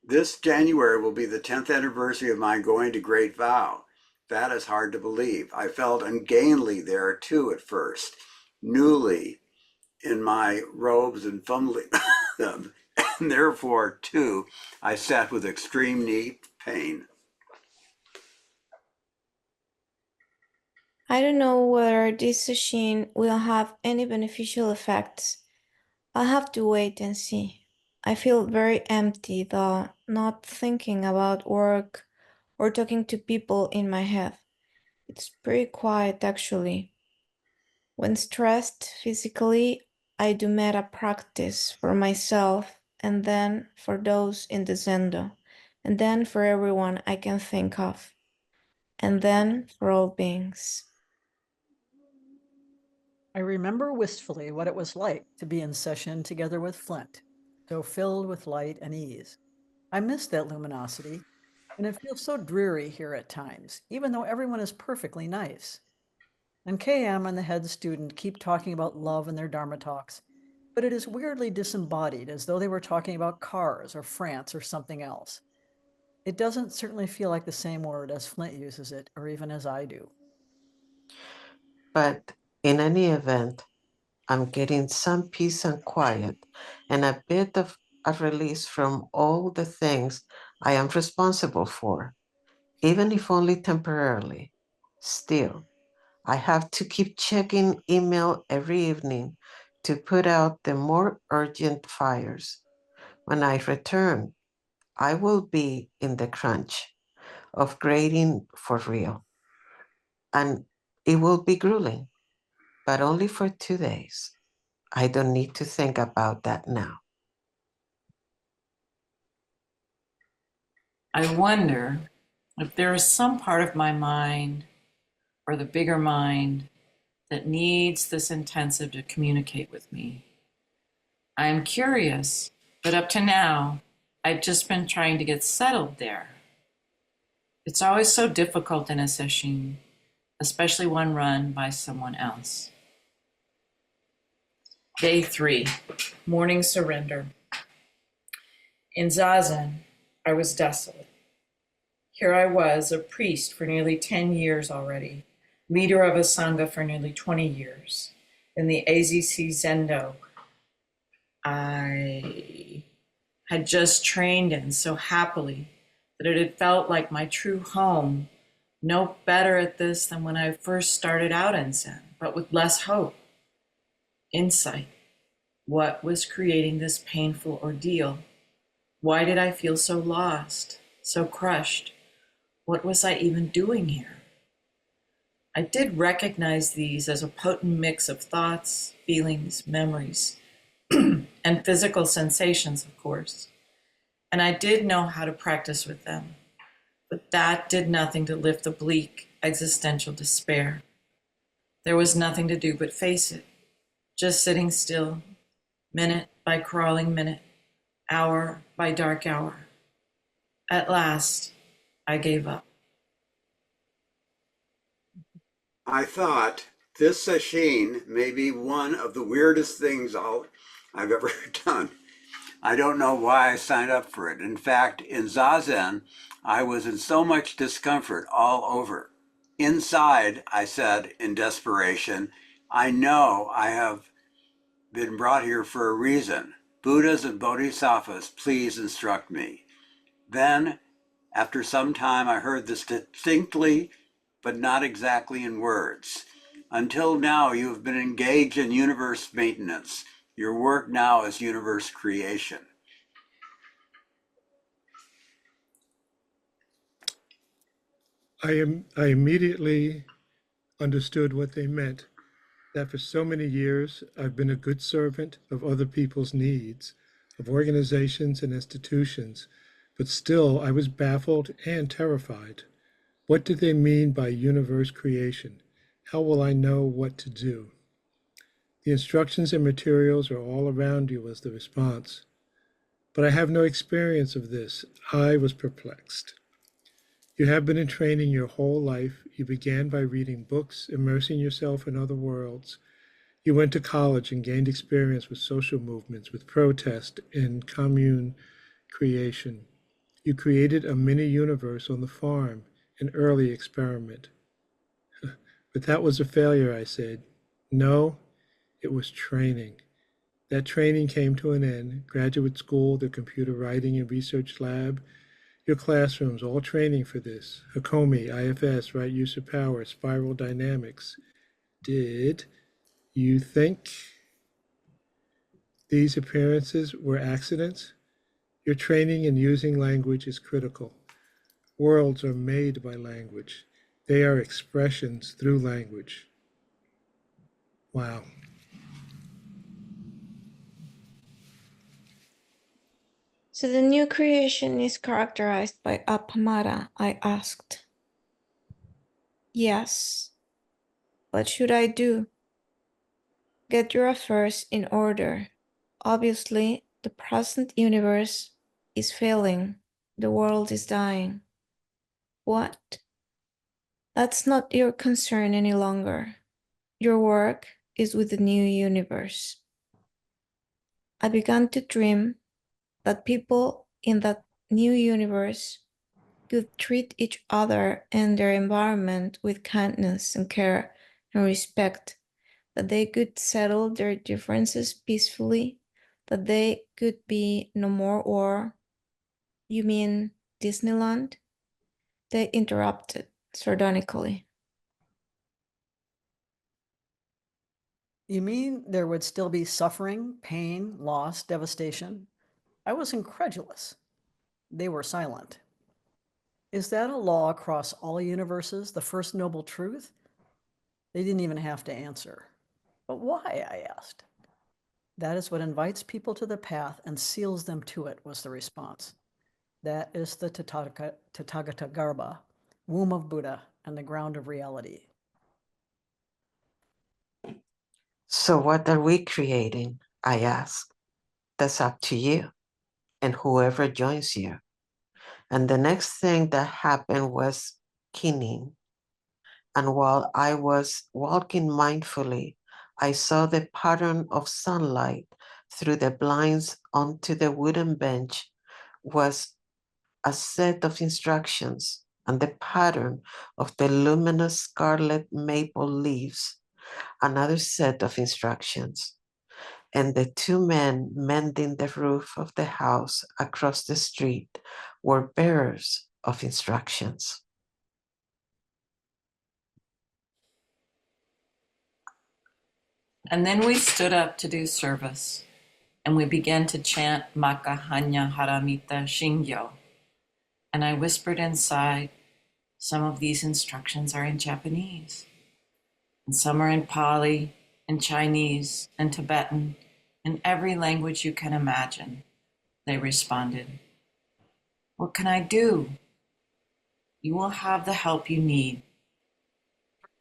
This January will be the 10th anniversary of my going to Great Vow. That is hard to believe. I felt ungainly there too at first, newly in my robes and fumbling them. And therefore, too, I sat with extreme knee pain. I don't know whether this session will have any beneficial effects. I'll have to wait and see. I feel very empty though, not thinking about work or talking to people in my head. It's pretty quiet actually. When stressed physically, I do metta practice for myself and then for those in the Zendo, and then for everyone I can think of, and then for all beings. I remember wistfully what it was like to be in session together with Flint, so filled with light and ease. I miss that luminosity, and it feels so dreary here at times, even though everyone is perfectly nice. And KM and the head student keep talking about love in their Dharma talks, but it is weirdly disembodied, as though they were talking about cars or France or something else. It doesn't certainly feel like the same word as Flint uses it, or even as I do. But in any event, I'm getting some peace and quiet and a bit of a release from all the things I am responsible for, even if only temporarily. Still, I have to keep checking email every evening to put out the more urgent fires. When I return, I will be in the crunch of grading for real. And it will be grueling, but only for 2 days. I don't need to think about that now. I wonder if there is some part of my mind or the bigger mind that needs this intensive to communicate with me. I am curious, but up to now, I've just been trying to get settled there. It's always so difficult in a session, especially one run by someone else. Day 3, morning surrender. In Zazen, I was desolate. Here I was, a priest for nearly 10 years already, leader of a Sangha for nearly 20 years. In the AZC Zendo, I had just trained in so happily that it had felt like my true home, no better at this than when I first started out in Zen, but with less hope, insight. What was creating this painful ordeal? Why did I feel so lost, so crushed? What was I even doing here? I did recognize these as a potent mix of thoughts, feelings, memories, and physical sensations, of course. And I did know how to practice with them, but that did nothing to lift the bleak existential despair. There was nothing to do but face it, just sitting still, minute by crawling minute, hour by dark hour. At last, I gave up. I thought this session may be one of the weirdest things I've ever done. I don't know why I signed up for it. In fact, in Zazen, I was in so much discomfort all over. Inside, I said in desperation, I know I have been brought here for a reason. Buddhas and Bodhisattvas, please instruct me. Then, after some time, I heard this distinctly, but not exactly in words. Until now, you have been engaged in universe maintenance. Your work now is universe creation. I immediately understood what they meant, that for so many years I've been a good servant of other people's needs, of organizations and institutions, but still I was baffled and terrified. What did they mean by universe creation? How will I know what to do? The instructions and materials are all around you, was the response. But I have no experience of this. I was perplexed. You have been in training your whole life. You began by reading books, immersing yourself in other worlds. You went to college and gained experience with social movements, with protest and commune creation. You created a mini universe on the farm, an early experiment. But that was a failure, I said. No, it was training. That training came to an end. Graduate school, the computer writing and research lab, your classrooms, all training for this. Hakomi, IFS, right use of power, spiral dynamics. Did you think these appearances were accidents? Your training in using language is critical. Worlds are made by language. They are expressions through language. Wow. So the new creation is characterized by Appamada, I asked. Yes. What should I do? Get your affairs in order. Obviously, the present universe is failing. The world is dying. What? That's not your concern any longer. Your work is with the new universe. I began to dream that people in that new universe could treat each other and their environment with kindness and care and respect, that they could settle their differences peacefully, that they could be no more war. You mean Disneyland? They interrupted sardonically. You mean there would still be suffering, pain, loss, devastation? I was incredulous. They were silent. Is that a law across all universes, the first noble truth? They didn't even have to answer. But why, I asked. That is what invites people to the path and seals them to it, was the response. That is the Tathagata Garbha, womb of Buddha and the ground of reality. So what are we creating? I asked. That's up to you and whoever joins you. And the next thing that happened was keening. And while I was walking mindfully, I saw the pattern of sunlight through the blinds onto the wooden bench was a set of instructions, and the pattern of the luminous scarlet maple leaves, another set of instructions. And the two men mending the roof of the house across the street were bearers of instructions. And then we stood up to do service, and we began to chant Makahanya Haramita Shingyo. And I whispered inside, some of these instructions are in Japanese, and some are in Pali, in Chinese, and Tibetan, in every language you can imagine. They responded, what can I do? You will have the help you need.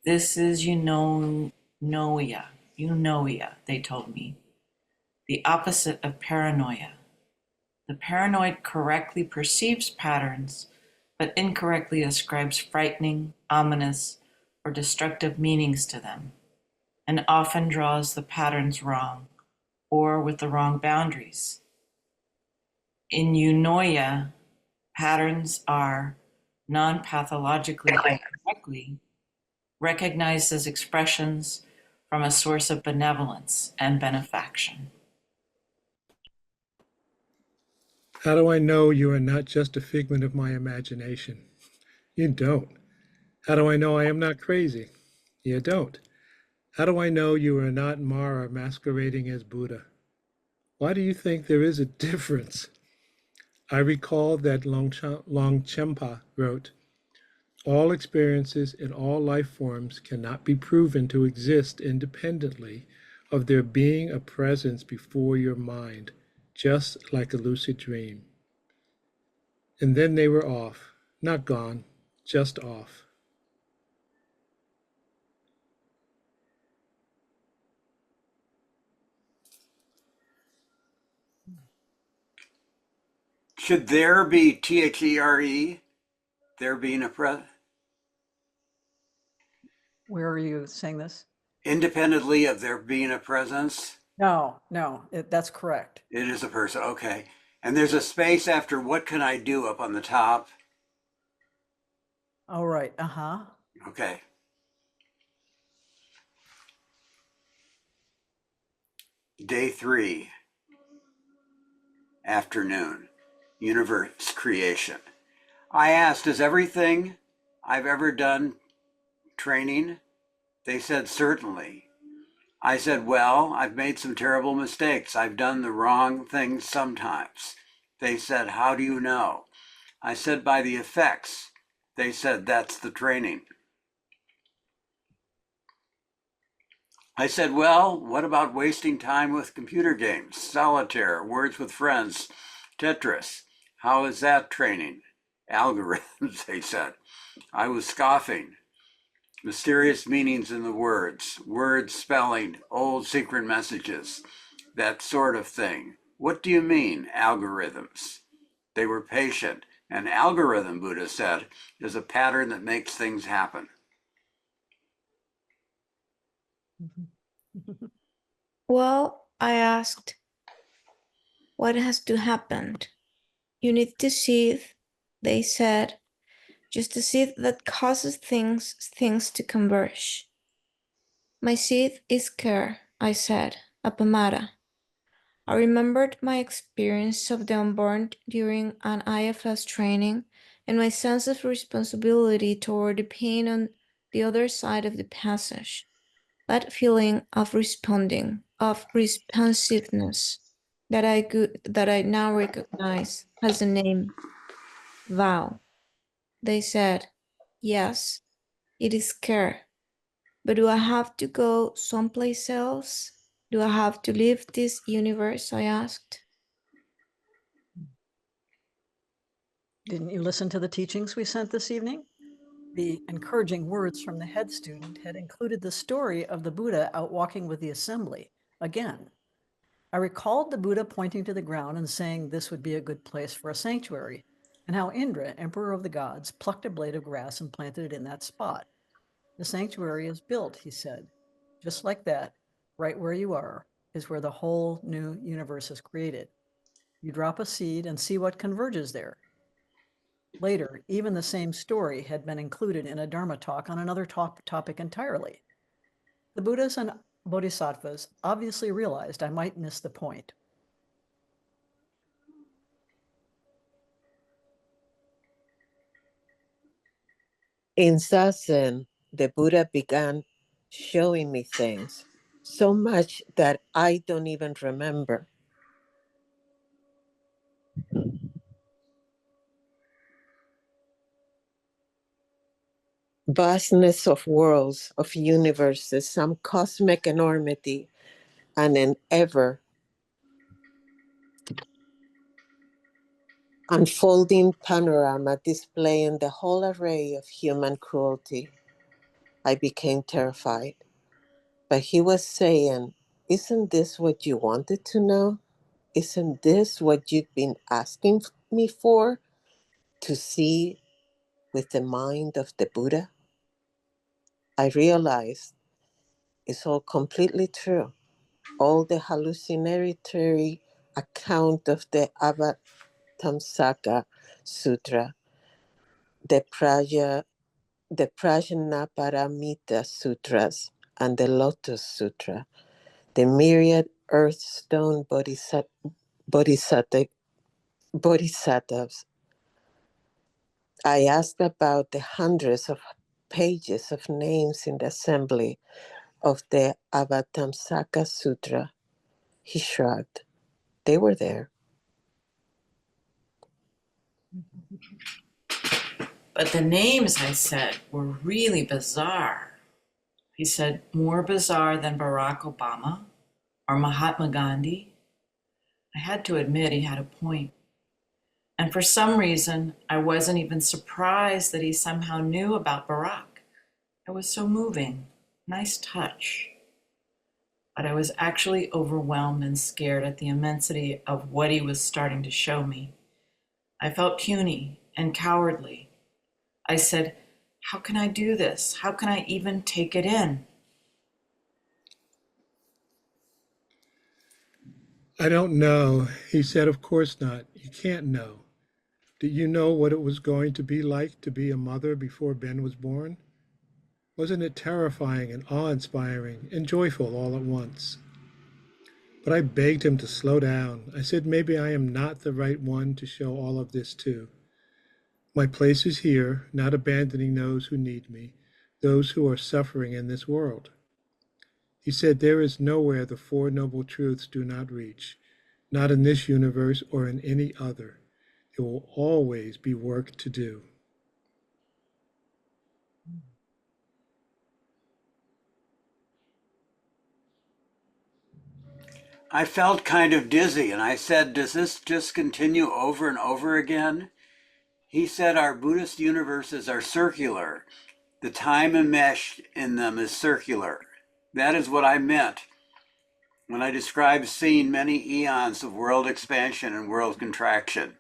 This is eunoia, they told me, the opposite of paranoia. The paranoid correctly perceives patterns, but incorrectly ascribes frightening, ominous, or destructive meanings to them, and often draws the patterns wrong or with the wrong boundaries. In eunoia, patterns are non-pathologically correctly recognized as expressions from a source of benevolence and benefaction. How do I know you are not just a figment of my imagination? You don't. How do I know I am not crazy? You don't. How do I know you are not Mara masquerading as Buddha? Why do you think there is a difference? I recall that Longchenpa wrote, all experiences in all life forms cannot be proven to exist independently of there being a presence before your mind, just like a lucid dream. And then they were off, not gone, just off. Should there be THERE, there being a Where are you saying this? independently of there being a presence? No, that's correct. It is a person, okay. And there's a space after what can I do up on the top? All right, Okay. Day 3, afternoon, universe creation. I asked, is everything I've ever done training? They said, certainly. I said, well, I've made some terrible mistakes. I've done the wrong things sometimes. They said, how do you know? I said, by the effects. They said, that's the training. I said, well, what about wasting time with computer games, solitaire, words with friends, Tetris, how is that training? Algorithms, they said. I was scoffing. Mysterious meanings in the words, words spelling, old secret messages, that sort of thing. What do you mean, algorithms? They were patient. An algorithm, Buddha said, is a pattern that makes things happen. Well, I asked, what has to happen? You need to seed, they said, just the seed that causes things to converge. My seed is care, I said, Appamada. I remembered my experience of the unborn during an IFS training and my sense of responsibility toward the pain on the other side of the passage. That feeling of responding, of responsiveness that I now recognize has a name, vow. They said, yes, it is care. But do I have to go someplace else? Do I have to leave this universe? I asked. Didn't you listen to the teachings we sent this evening? The encouraging words from the head student had included the story of the Buddha out walking with the assembly. Again, I recalled the Buddha pointing to the ground and saying this would be a good place for a sanctuary, and how Indra, emperor of the gods, plucked a blade of grass and planted it in that spot. The sanctuary is built, he said. Just like that, right where you are, is where the whole new universe is created. You drop a seed and see what converges there. Later, even the same story had been included in a Dharma talk on another topic entirely. The Buddhas and Bodhisattvas obviously realized I might miss the point. In Zazen, the Buddha began showing me things, so much that I don't even remember. Vastness of worlds, of universes, some cosmic enormity, and an ever unfolding panorama displaying the whole array of human cruelty. I became terrified. But he was saying, isn't this what you wanted to know? Isn't this what you've been asking me for? To see with the mind of the Buddha? I realized it's all completely true. All the hallucinatory account of the Avatamsaka Sutra, the the Prajnaparamita Sutras, and the Lotus Sutra, the myriad earthstone bodhisattvas. I asked about the hundreds of pages of names in the assembly of the Avatamsaka Sutra. He shrugged. They were there. But the names, I said, were really bizarre. He said, more bizarre than Barack Obama or Mahatma Gandhi. I had to admit he had a point. And for some reason, I wasn't even surprised that he somehow knew about Barack. It was so moving. Nice touch. But I was actually overwhelmed and scared at the immensity of what he was starting to show me. I felt puny and cowardly. I said, how can I do this? How can I even take it in? I don't know. He said, of course not. You can't know. Did you know what it was going to be like to be a mother before Ben was born? Wasn't it terrifying and awe-inspiring and joyful all at once? But I begged him to slow down. I said maybe I am not the right one to show all of this to. My place is here, not abandoning those who need me, those who are suffering in this world. He said there is nowhere the Four Noble Truths do not reach, not in this universe or in any other. There will always be work to do. I felt kind of dizzy, and I said, does this just continue over and over again? He said, our Buddhist universes are circular. The time enmeshed in them is circular. That is what I meant when I described seeing many eons of world expansion and world contraction.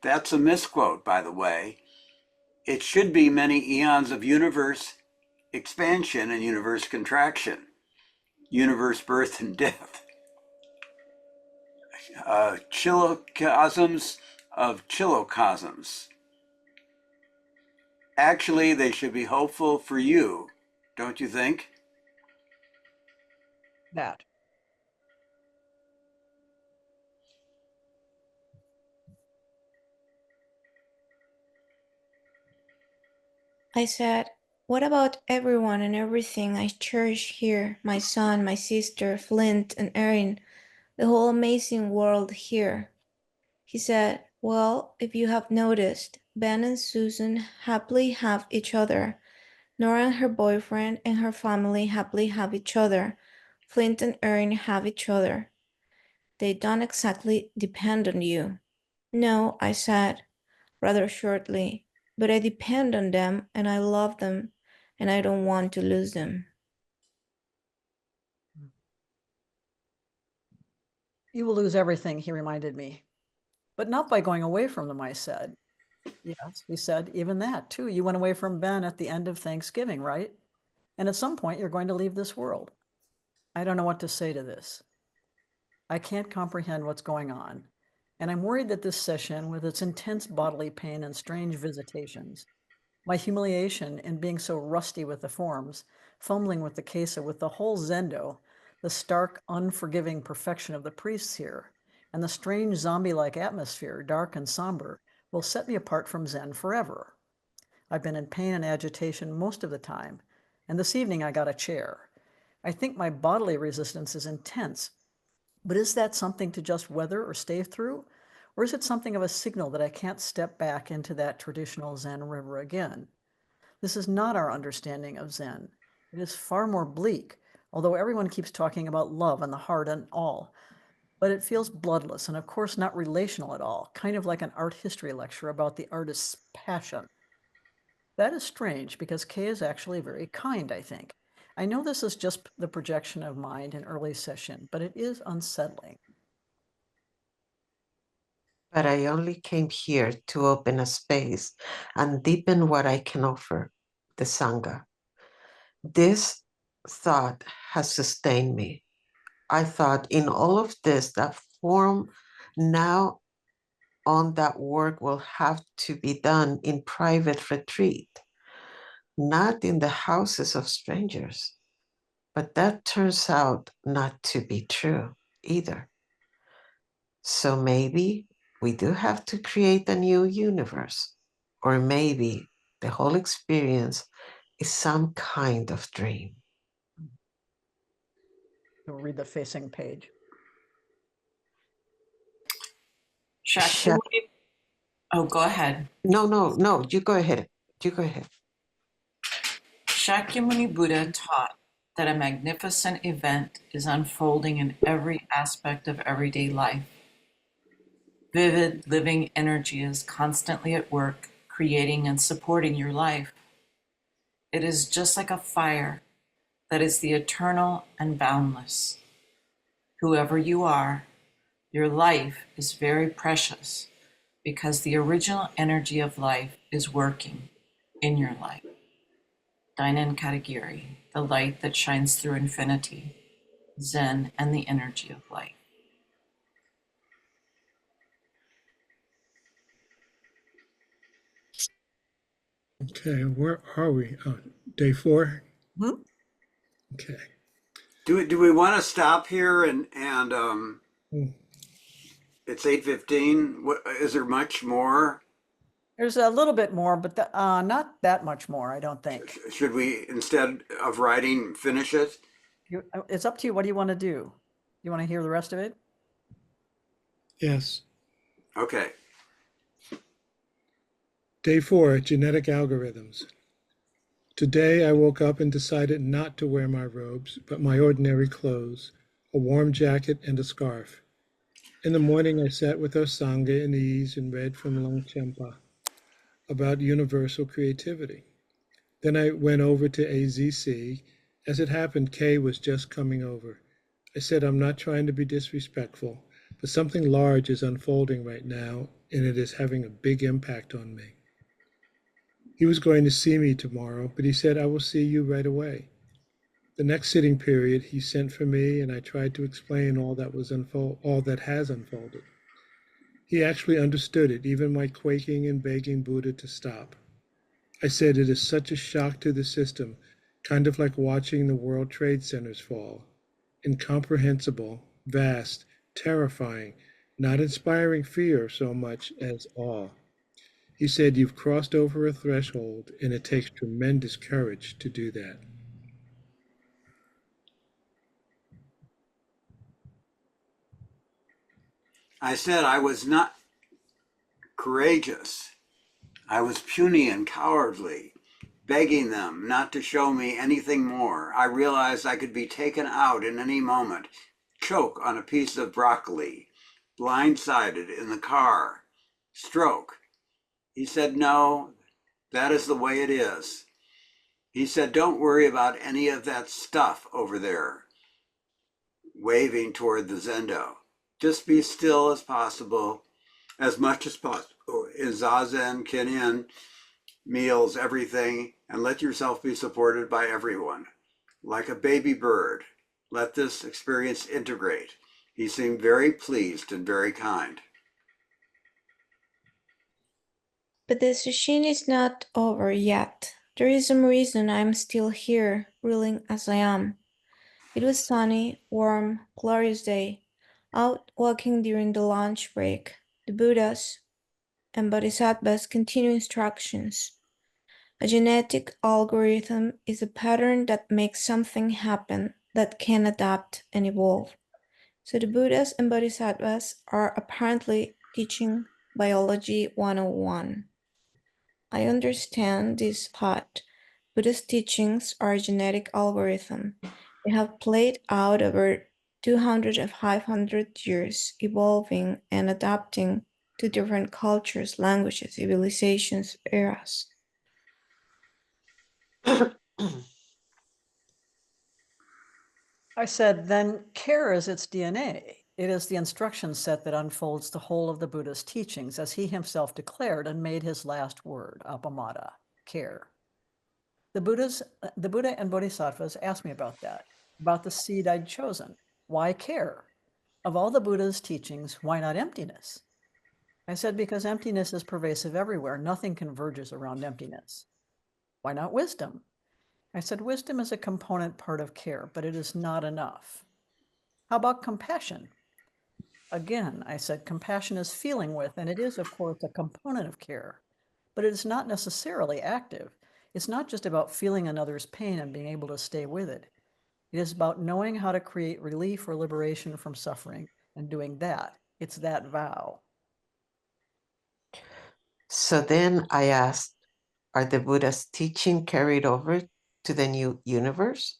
That's a misquote, by the way. It should be many eons of universe expansion and universe contraction, universe birth and death, chilocosms of chilocosms. Actually, they should be hopeful for you, don't you think? That. I said, what about everyone and everything I cherish here? My son, my sister, Flint and Erin, the whole amazing world here. He said, well, if you have noticed, Ben and Susan happily have each other. Nora and her boyfriend and her family happily have each other. Flint and Erin have each other. They don't exactly depend on you. No, I said, rather shortly, but I depend on them and I love them and I don't want to lose them. You will lose everything, he reminded me. But not by going away from them, I said. Yes, he said, even that too. You went away from Ben at the end of Thanksgiving, right? And at some point, you're going to leave this world. I don't know what to say to this. I can't comprehend what's going on. And I'm worried that this session, with its intense bodily pain and strange visitations, my humiliation in being so rusty with the forms, fumbling with the Kesa, with the whole Zendo, the stark, unforgiving perfection of the priests here, and the strange zombie-like atmosphere, dark and somber, will set me apart from Zen forever. I've been in pain and agitation most of the time, and this evening I got a chair. I think my bodily resistance is intense, but is that something to just weather or stay through? Or is it something of a signal that I can't step back into that traditional Zen river again? This is not our understanding of Zen. It is far more bleak, although everyone keeps talking about love and the heart and all. But it feels bloodless and, of course, not relational at all, kind of like an art history lecture about the artist's passion. That is strange because Kay is actually very kind, I think. I know this is just the projection of mind in early session, but it is unsettling. But I only came here to open a space and deepen what I can offer, the Sangha. This thought has sustained me. I thought in all of this, that form now on that work will have to be done in private retreat, not in the houses of strangers. But that turns out not to be true either. So maybe we do have to create a new universe, or maybe the whole experience is some kind of dream. You'll read the facing page. Sha- Shakyamuni. Oh, go ahead. no, you go ahead. You go ahead. Shakyamuni Buddha taught that a magnificent event is unfolding in every aspect of everyday life. Vivid, living energy is constantly at work, creating and supporting your life. It is just like a fire that is the eternal and boundless. Whoever you are, your life is very precious because the original energy of life is working in your life. Dainen Katagiri, the light that shines through infinity, Zen and the energy of life. Okay, where are we? Oh, day 4? Hmm? Okay. Do we want to stop here Hmm. it's 8:15? What is there much more? There's a little bit more, but not that much more, I don't think. Should we, instead of writing, finish it? It's up to you. What do you want to do? You want to hear the rest of it? Yes. Okay. Day 4, genetic algorithms. Today I woke up and decided not to wear my robes, but my ordinary clothes. a warm jacket, and a scarf. In the morning, I sat with our Sangha in ease and read from Longchenpa about universal creativity. Then I went over to AZC. As it happened, Kay was just coming over. I said, I'm not trying to be disrespectful, but something large is unfolding right now, and it is having a big impact on me. He was going to see me tomorrow, but he said, I will see you right away. The next sitting period, he sent for me, and I tried to explain all that has unfolded. He actually understood it, even my quaking and begging Buddha to stop. I said it is such a shock to the system, kind of like watching the World Trade Centers fall. Incomprehensible, vast, terrifying, not inspiring fear so much as awe. He said, you've crossed over a threshold, and it takes tremendous courage to do that. I said I was not courageous. I was puny and cowardly, begging them not to show me anything more. I realized I could be taken out in any moment, choke on a piece of broccoli, blindsided in the car, stroke. He said, no, that is the way it is. He said, don't worry about any of that stuff over there, waving toward the Zendo. Just be still as possible, as much as possible, in Zazen, Kinhin, meals, everything, and let yourself be supported by everyone. Like a baby bird, let this experience integrate. He seemed very pleased and very kind. But the session is not over yet. There is some reason I'm still here, reeling as I am. It was sunny, warm, glorious day. Out walking during the lunch break. The Buddhas and Bodhisattvas continue instructions. A genetic algorithm is a pattern that makes something happen that can adapt and evolve. So the Buddhas and Bodhisattvas are apparently teaching Biology 101. I understand this part. Buddha's teachings are a genetic algorithm. They have played out over 200 and 500 years, evolving and adapting to different cultures, languages, civilizations, eras. I said, then care is its DNA. It is the instruction set that unfolds the whole of the Buddha's teachings, as he himself declared and made his last word, Appamada, care. The Buddha and Bodhisattvas asked me about that, about the seed I'd chosen. Why care? Of all the Buddha's teachings, why not emptiness? I said, because emptiness is pervasive everywhere. Nothing converges around emptiness. Why not wisdom? I said, wisdom is a component part of care, but it is not enough. How about compassion? Again, I said, compassion is feeling with, and it is, of course, a component of care, but it is not necessarily active. It's not just about feeling another's pain and being able to stay with it. It is about knowing how to create relief or liberation from suffering and doing that. It's that vow. So then I asked, are the Buddha's teaching carried over to the new universe?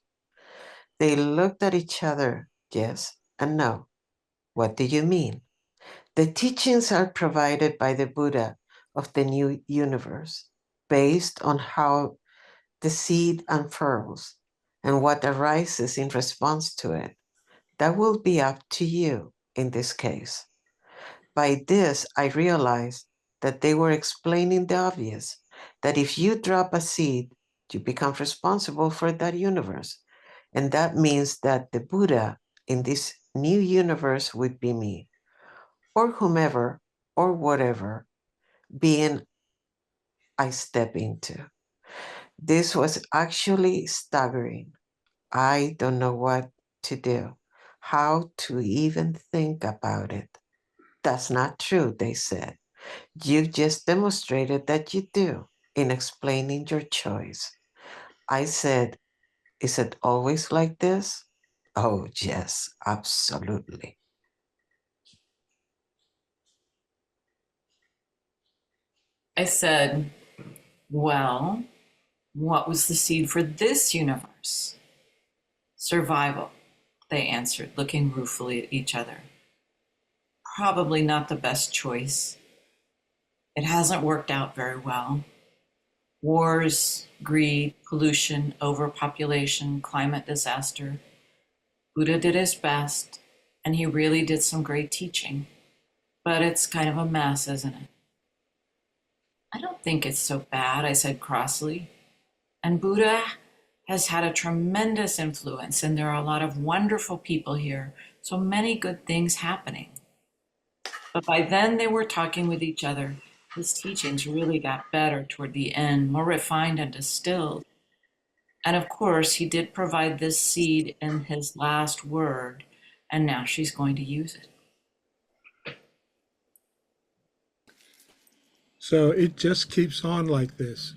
They looked at each other, yes and no. What do you mean? The teachings are provided by the Buddha of the new universe based on how the seed unfurls and what arises in response to it. That will be up to you in this case. By this, I realized that they were explaining the obvious, that if you drop a seed, you become responsible for that universe. And that means that the Buddha in this new universe would be me, or whomever, or whatever being I step into. This was actually staggering. I don't know what to do, how to even think about it. That's not true, they said. You just demonstrated that you do in explaining your choice. I said, is it always like this? Oh, yes, absolutely. I said, well, what was the seed for this universe? Survival. they answered, looking ruefully at each other. Probably not the best choice. It hasn't worked out very well. Wars, greed, pollution, overpopulation, climate disaster. Buddha did his best, and he really did some great teaching. But it's kind of a mess, isn't it? I don't think it's so bad, I said crossly. And Buddha has had a tremendous influence, and there are a lot of wonderful people here, so many good things happening. But by then they were talking with each other. His teachings really got better toward the end, more refined and distilled. And of course, he did provide this seed in his last word, and now she's going to use it. So it just keeps on like this.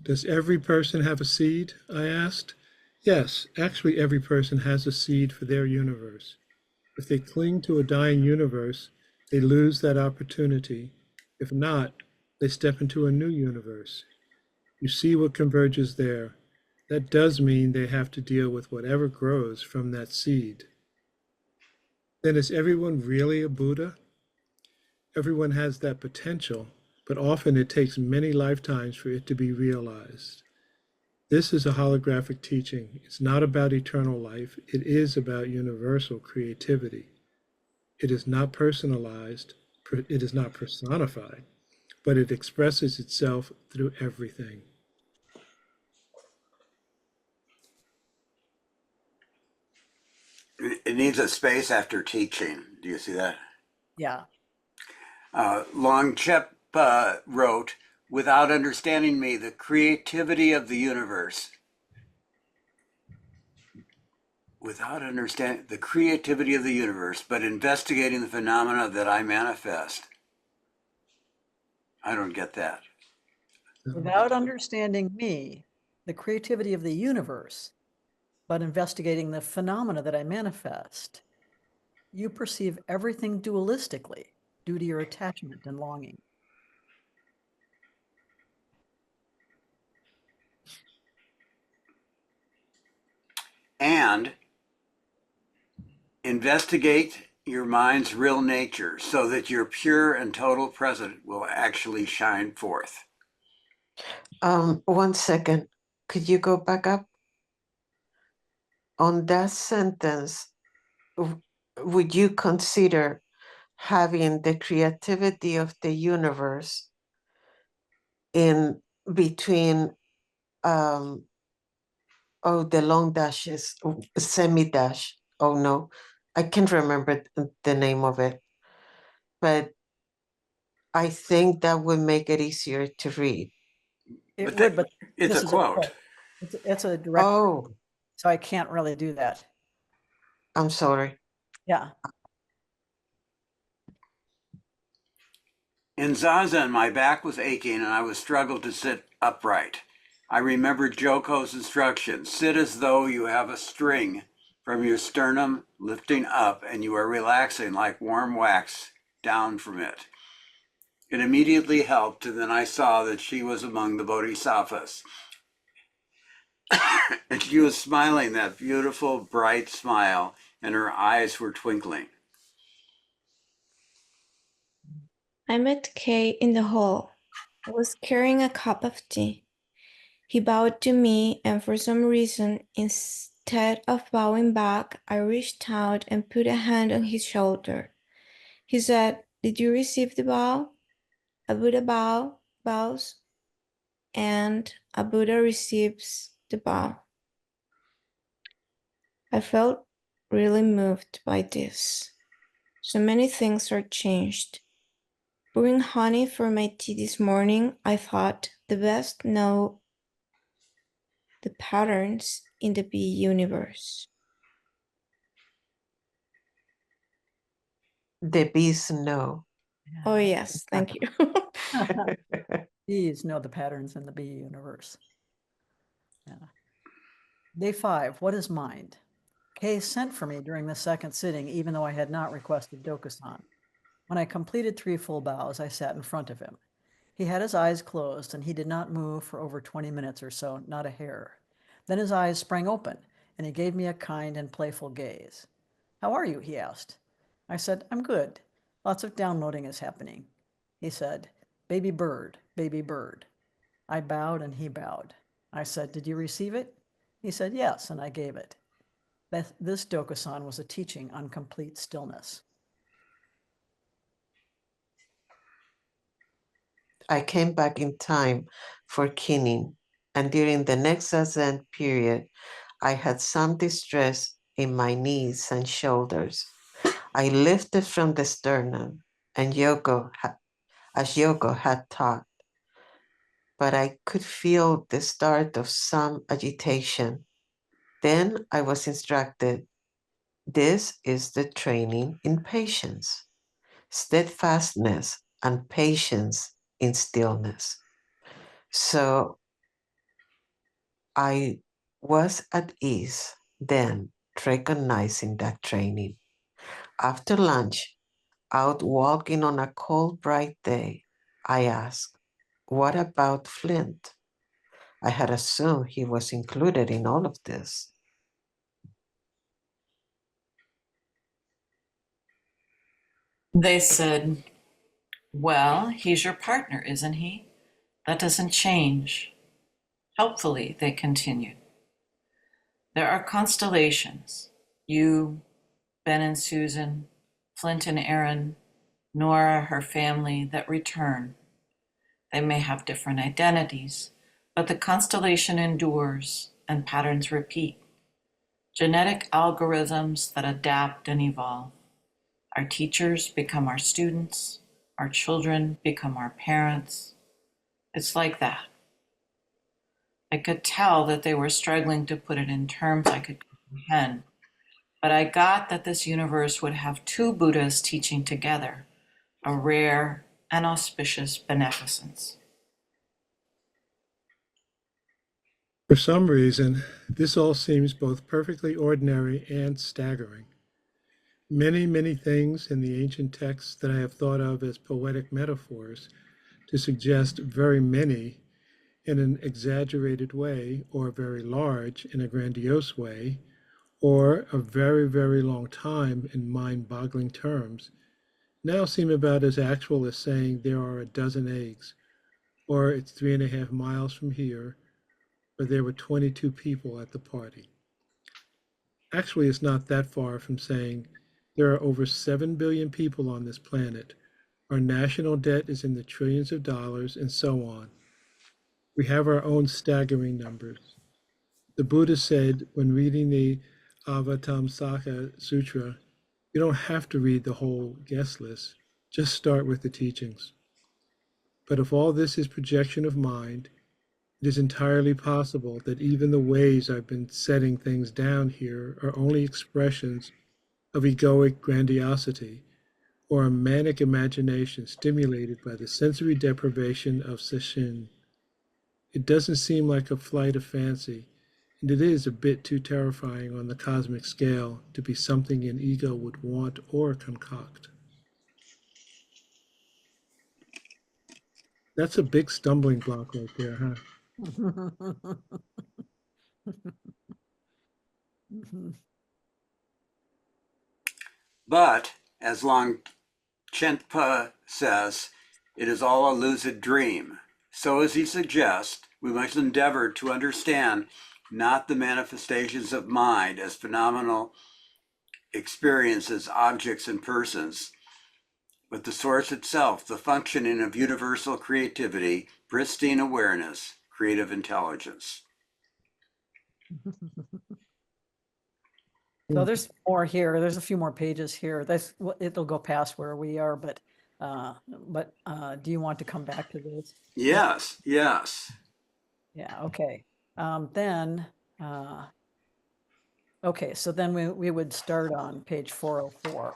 Does every person have a seed? I asked. Yes, actually, every person has a seed for their universe. If they cling to a dying universe, they lose that opportunity. If not, they step into a new universe. You see what converges there. That does mean they have to deal with whatever grows from that seed. Then is everyone really a Buddha? Everyone has that potential, but often it takes many lifetimes for it to be realized. This is a holographic teaching. It's not about eternal life. It is about universal creativity. It is not personalized. It is not personified, but it expresses itself through everything. It needs a space after teaching. Do you see that? Yeah. Longchep wrote, without understanding me, the creativity of the universe. Without understanding the creativity of the universe, but investigating the phenomena that I manifest. I don't get that. Without understanding me, the creativity of the universe, but investigating the phenomena that I manifest, you perceive everything dualistically due to your attachment and longing. And investigate your mind's real nature so that your pure and total present will actually shine forth. 1 second. Could you go back up? On that sentence, would you consider having the creativity of the universe in between the long dashes, semi dash? Oh no, I can't remember the name of it, but I think that would make it easier to read. It would, but It's this a is quote. it's a direct, Oh, so I can't really do that. I'm sorry. Yeah. In Zazen, my back was aching and I was struggled to sit upright. I remembered Joko's instructions. Sit as though you have a string from your sternum lifting up and you are relaxing like warm wax down from it. It immediately helped, and then I saw that she was among the bodhisattvas. And she was smiling that beautiful, bright smile, and her eyes were twinkling. I met Kay in the hall. I was carrying a cup of tea. He bowed to me, and for some reason, instead of bowing back, I reached out and put a hand on his shoulder. He said, "Did you receive the bow? A Buddha bows, and a Buddha receives the bow." I felt really moved by this. So many things are changed. Brewing honey for my tea this morning, I thought the best know the patterns in the bee universe. The bees know. Oh, yes, thank you. Bees know the patterns in the bee universe. Yeah. Day 5, what is mind? Kay sent for me during the second sitting, even though I had not requested Dokusan. When I completed 3 full bows, I sat in front of him. He had his eyes closed, and he did not move for over 20 minutes or so, not a hair. Then his eyes sprang open, and he gave me a kind and playful gaze. How are you? He asked. I said, I'm good. Lots of downloading is happening. He said, baby bird, baby bird. I bowed and he bowed. I said, did you receive it? He said, yes, and I gave it. This Dokusan was a teaching on complete stillness. I came back in time for kinning, and during the next Zazen period, I had some distress in my knees and shoulders. I lifted from the sternum, and as Yoko had taught, but I could feel the start of some agitation. Then I was instructed, this is the training in patience, steadfastness, and patience in stillness. So I was at ease then, recognizing that training. After lunch, out walking on a cold, bright day, I asked, what about Flint? I had assumed he was included in all of this. They said, well, he's your partner, isn't he? That doesn't change. Helpfully, they continued. There are constellations. You, Ben and Susan, Flint and Aaron, Nora, her family, that return. They may have different identities, but the constellation endures and patterns repeat. Genetic algorithms that adapt and evolve. Our teachers become our students. Our children become our parents. It's like that. I could tell that they were struggling to put it in terms I could comprehend, but I got that this universe would have two Buddhas teaching together, a rare and auspicious beneficence. For some reason, this all seems both perfectly ordinary and staggering. Many, many things in the ancient texts that I have thought of as poetic metaphors to suggest very many in an exaggerated way, or very large in a grandiose way, or a very, very long time in mind-boggling terms, now seem about as actual as saying there are a dozen eggs, or it's 3.5 miles from here, or there were 22 people at the party. Actually, it's not that far from saying there are over 7 billion people on this planet. Our national debt is in the trillions of dollars, and so on. We have our own staggering numbers. The Buddha said when reading the Avatamsaka Sutra, you don't have to read the whole guest list, just start with the teachings. But if all this is projection of mind, it is entirely possible that even the ways I've been setting things down here are only expressions of egoic grandiosity or a manic imagination stimulated by the sensory deprivation of sesshin. It doesn't seem like a flight of fancy, and it is a bit too terrifying on the cosmic scale to be something an ego would want or concoct. That's a big stumbling block right there, huh? But, as Long Chenpa says, it is all a lucid dream. So, as he suggests, we must endeavor to understand not the manifestations of mind as phenomenal experiences, objects, and persons, but the source itself, the functioning of universal creativity, pristine awareness, creative intelligence. So there's more here. There's a few more pages here. It'll go past where we are, but do you want to come back to this? Yes, yes. Yeah. Okay. Okay. So then we would start on page 404.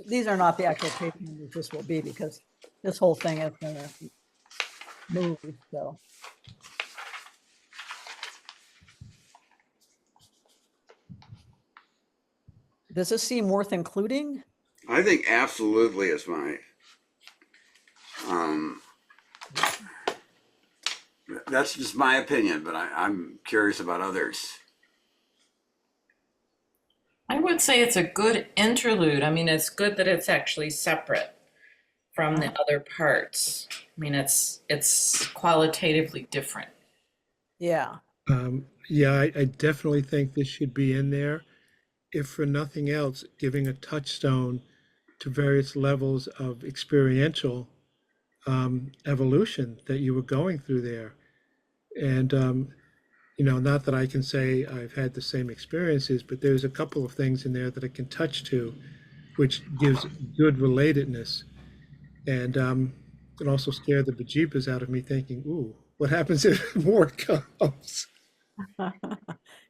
These are not the actual page numbers this will be because this whole thing is going to move. So. Does this seem worth including? I think absolutely is my. That's just my opinion, but I'm curious about others. I would say it's a good interlude. I mean, it's good that it's actually separate from the other parts. I mean, it's qualitatively different. Yeah. Yeah, I definitely think this should be in there. If for nothing else, giving a touchstone to various levels of experiential evolution that you were going through there. And, not that I can say I've had the same experiences, but there's a couple of things in there that I can touch to, which gives good relatedness. And it also scared the bejeepers out of me thinking, ooh, what happens if more comes?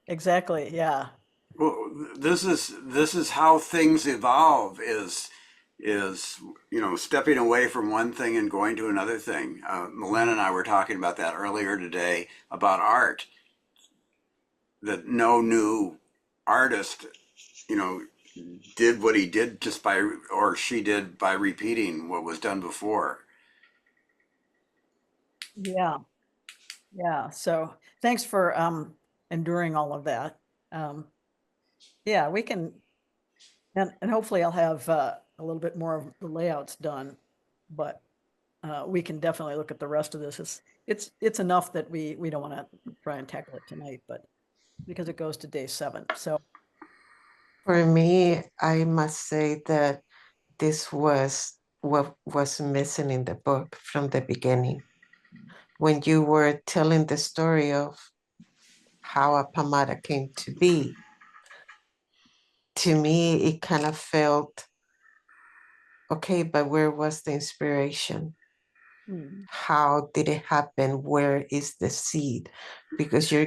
Exactly. Yeah. Well, this is how things evolve. Stepping away from one thing and going to another thing. Milena and I were talking about that earlier today about art. That no new artist, you know, did what he did just by or she did by repeating what was done before. Yeah. Yeah. So thanks for enduring all of that. Yeah, we can, and hopefully I'll have a little bit more of the layouts done, but we can definitely look at the rest of this. It's enough that we don't want to try and tackle it tonight, but because it goes to day 7. So For me, I must say that this was what was missing in the book from the beginning. When you were telling the story of how Appamada came to be, to me, it kind of felt okay, but where was the inspiration? hmm, How did it happen? Where is the seed? Because you were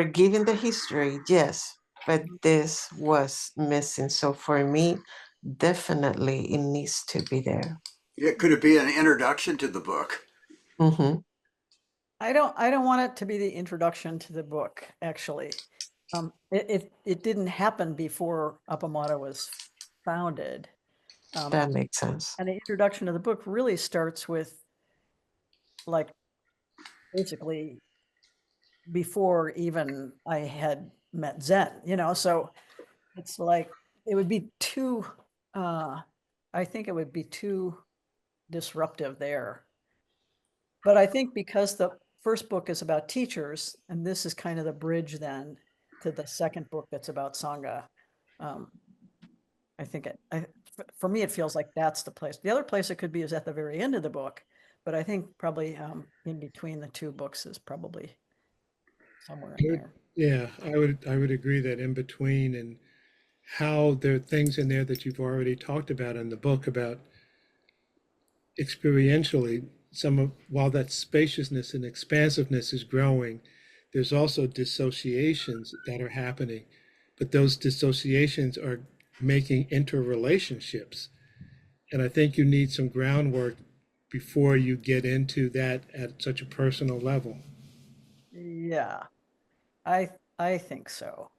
giving the history, yes, but this was missing. So for me, definitely it needs to be there. It could it be an introduction to the book? Hmm. I don't want it to be the introduction to the book, actually. It didn't happen before Appamada was founded. That makes sense. And the introduction to the book really starts with, like, basically before even I had met Zen, so it's like it would be too I think it would be too disruptive there. But I think because the first book is about teachers, and this is kind of the bridge then to the second book that's about Sangha, um, I think for me, it feels like that's the place. The other place it could be is at the very end of the book, but I think probably in between the two books is probably somewhere in there. Yeah, I would agree that in between and how there are things in there that you've already talked about in the book about experientially some of while that spaciousness and expansiveness is growing, there's also dissociations that are happening, but those dissociations are making interrelationships, and I think you need some groundwork before you get into that at such a personal level. Yeah, I think so.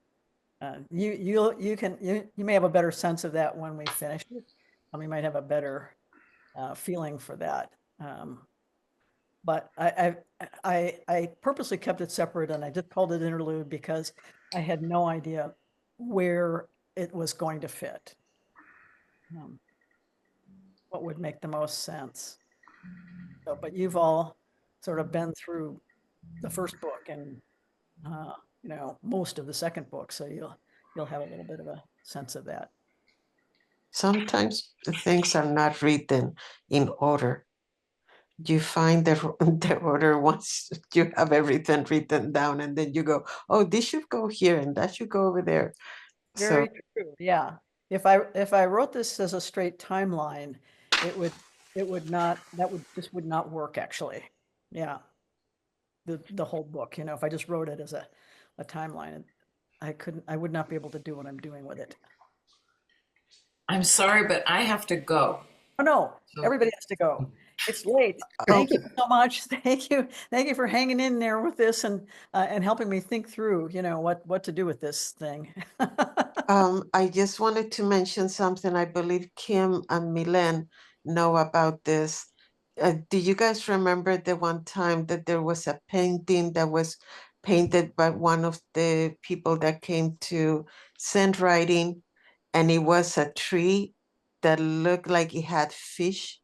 You may have a better sense of that when we finish it. We might have a better feeling for that. But I purposely kept it separate, and I just called it interlude because I had no idea where it was going to fit. Um, what would make the most sense. So, but you've all sort of been through the first book and most of the second book, so you'll have a little bit of a sense of that. Sometimes the things are not written in order. You find the order once you have everything written down, and then you go, oh, this should go here and that should go over there. So Very true. Yeah. If I wrote this as a straight timeline, it would not that would just would not work actually. Yeah. The whole book, if I just wrote it as a timeline, I would not be able to do what I'm doing with it. I'm sorry, but I have to go. Oh no, So everybody has to go. It's late. oh, Thank you so much. Thank you. Thank you for hanging in there with this and helping me think through, what to do with this thing. I just wanted to mention something. I believe Kim and Milen know about this. Do you guys remember the one time that there was a painting that was painted by one of the people that came to send writing, and it was a tree that looked like it had fish.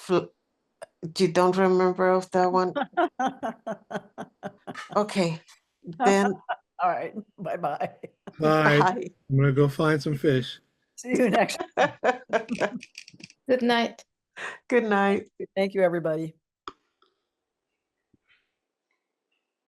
You don't remember of that one? Okay, then All right, bye-bye. Bye. bye. I'm gonna go find some fish. See you next. Good night. Good night. Thank you, everybody.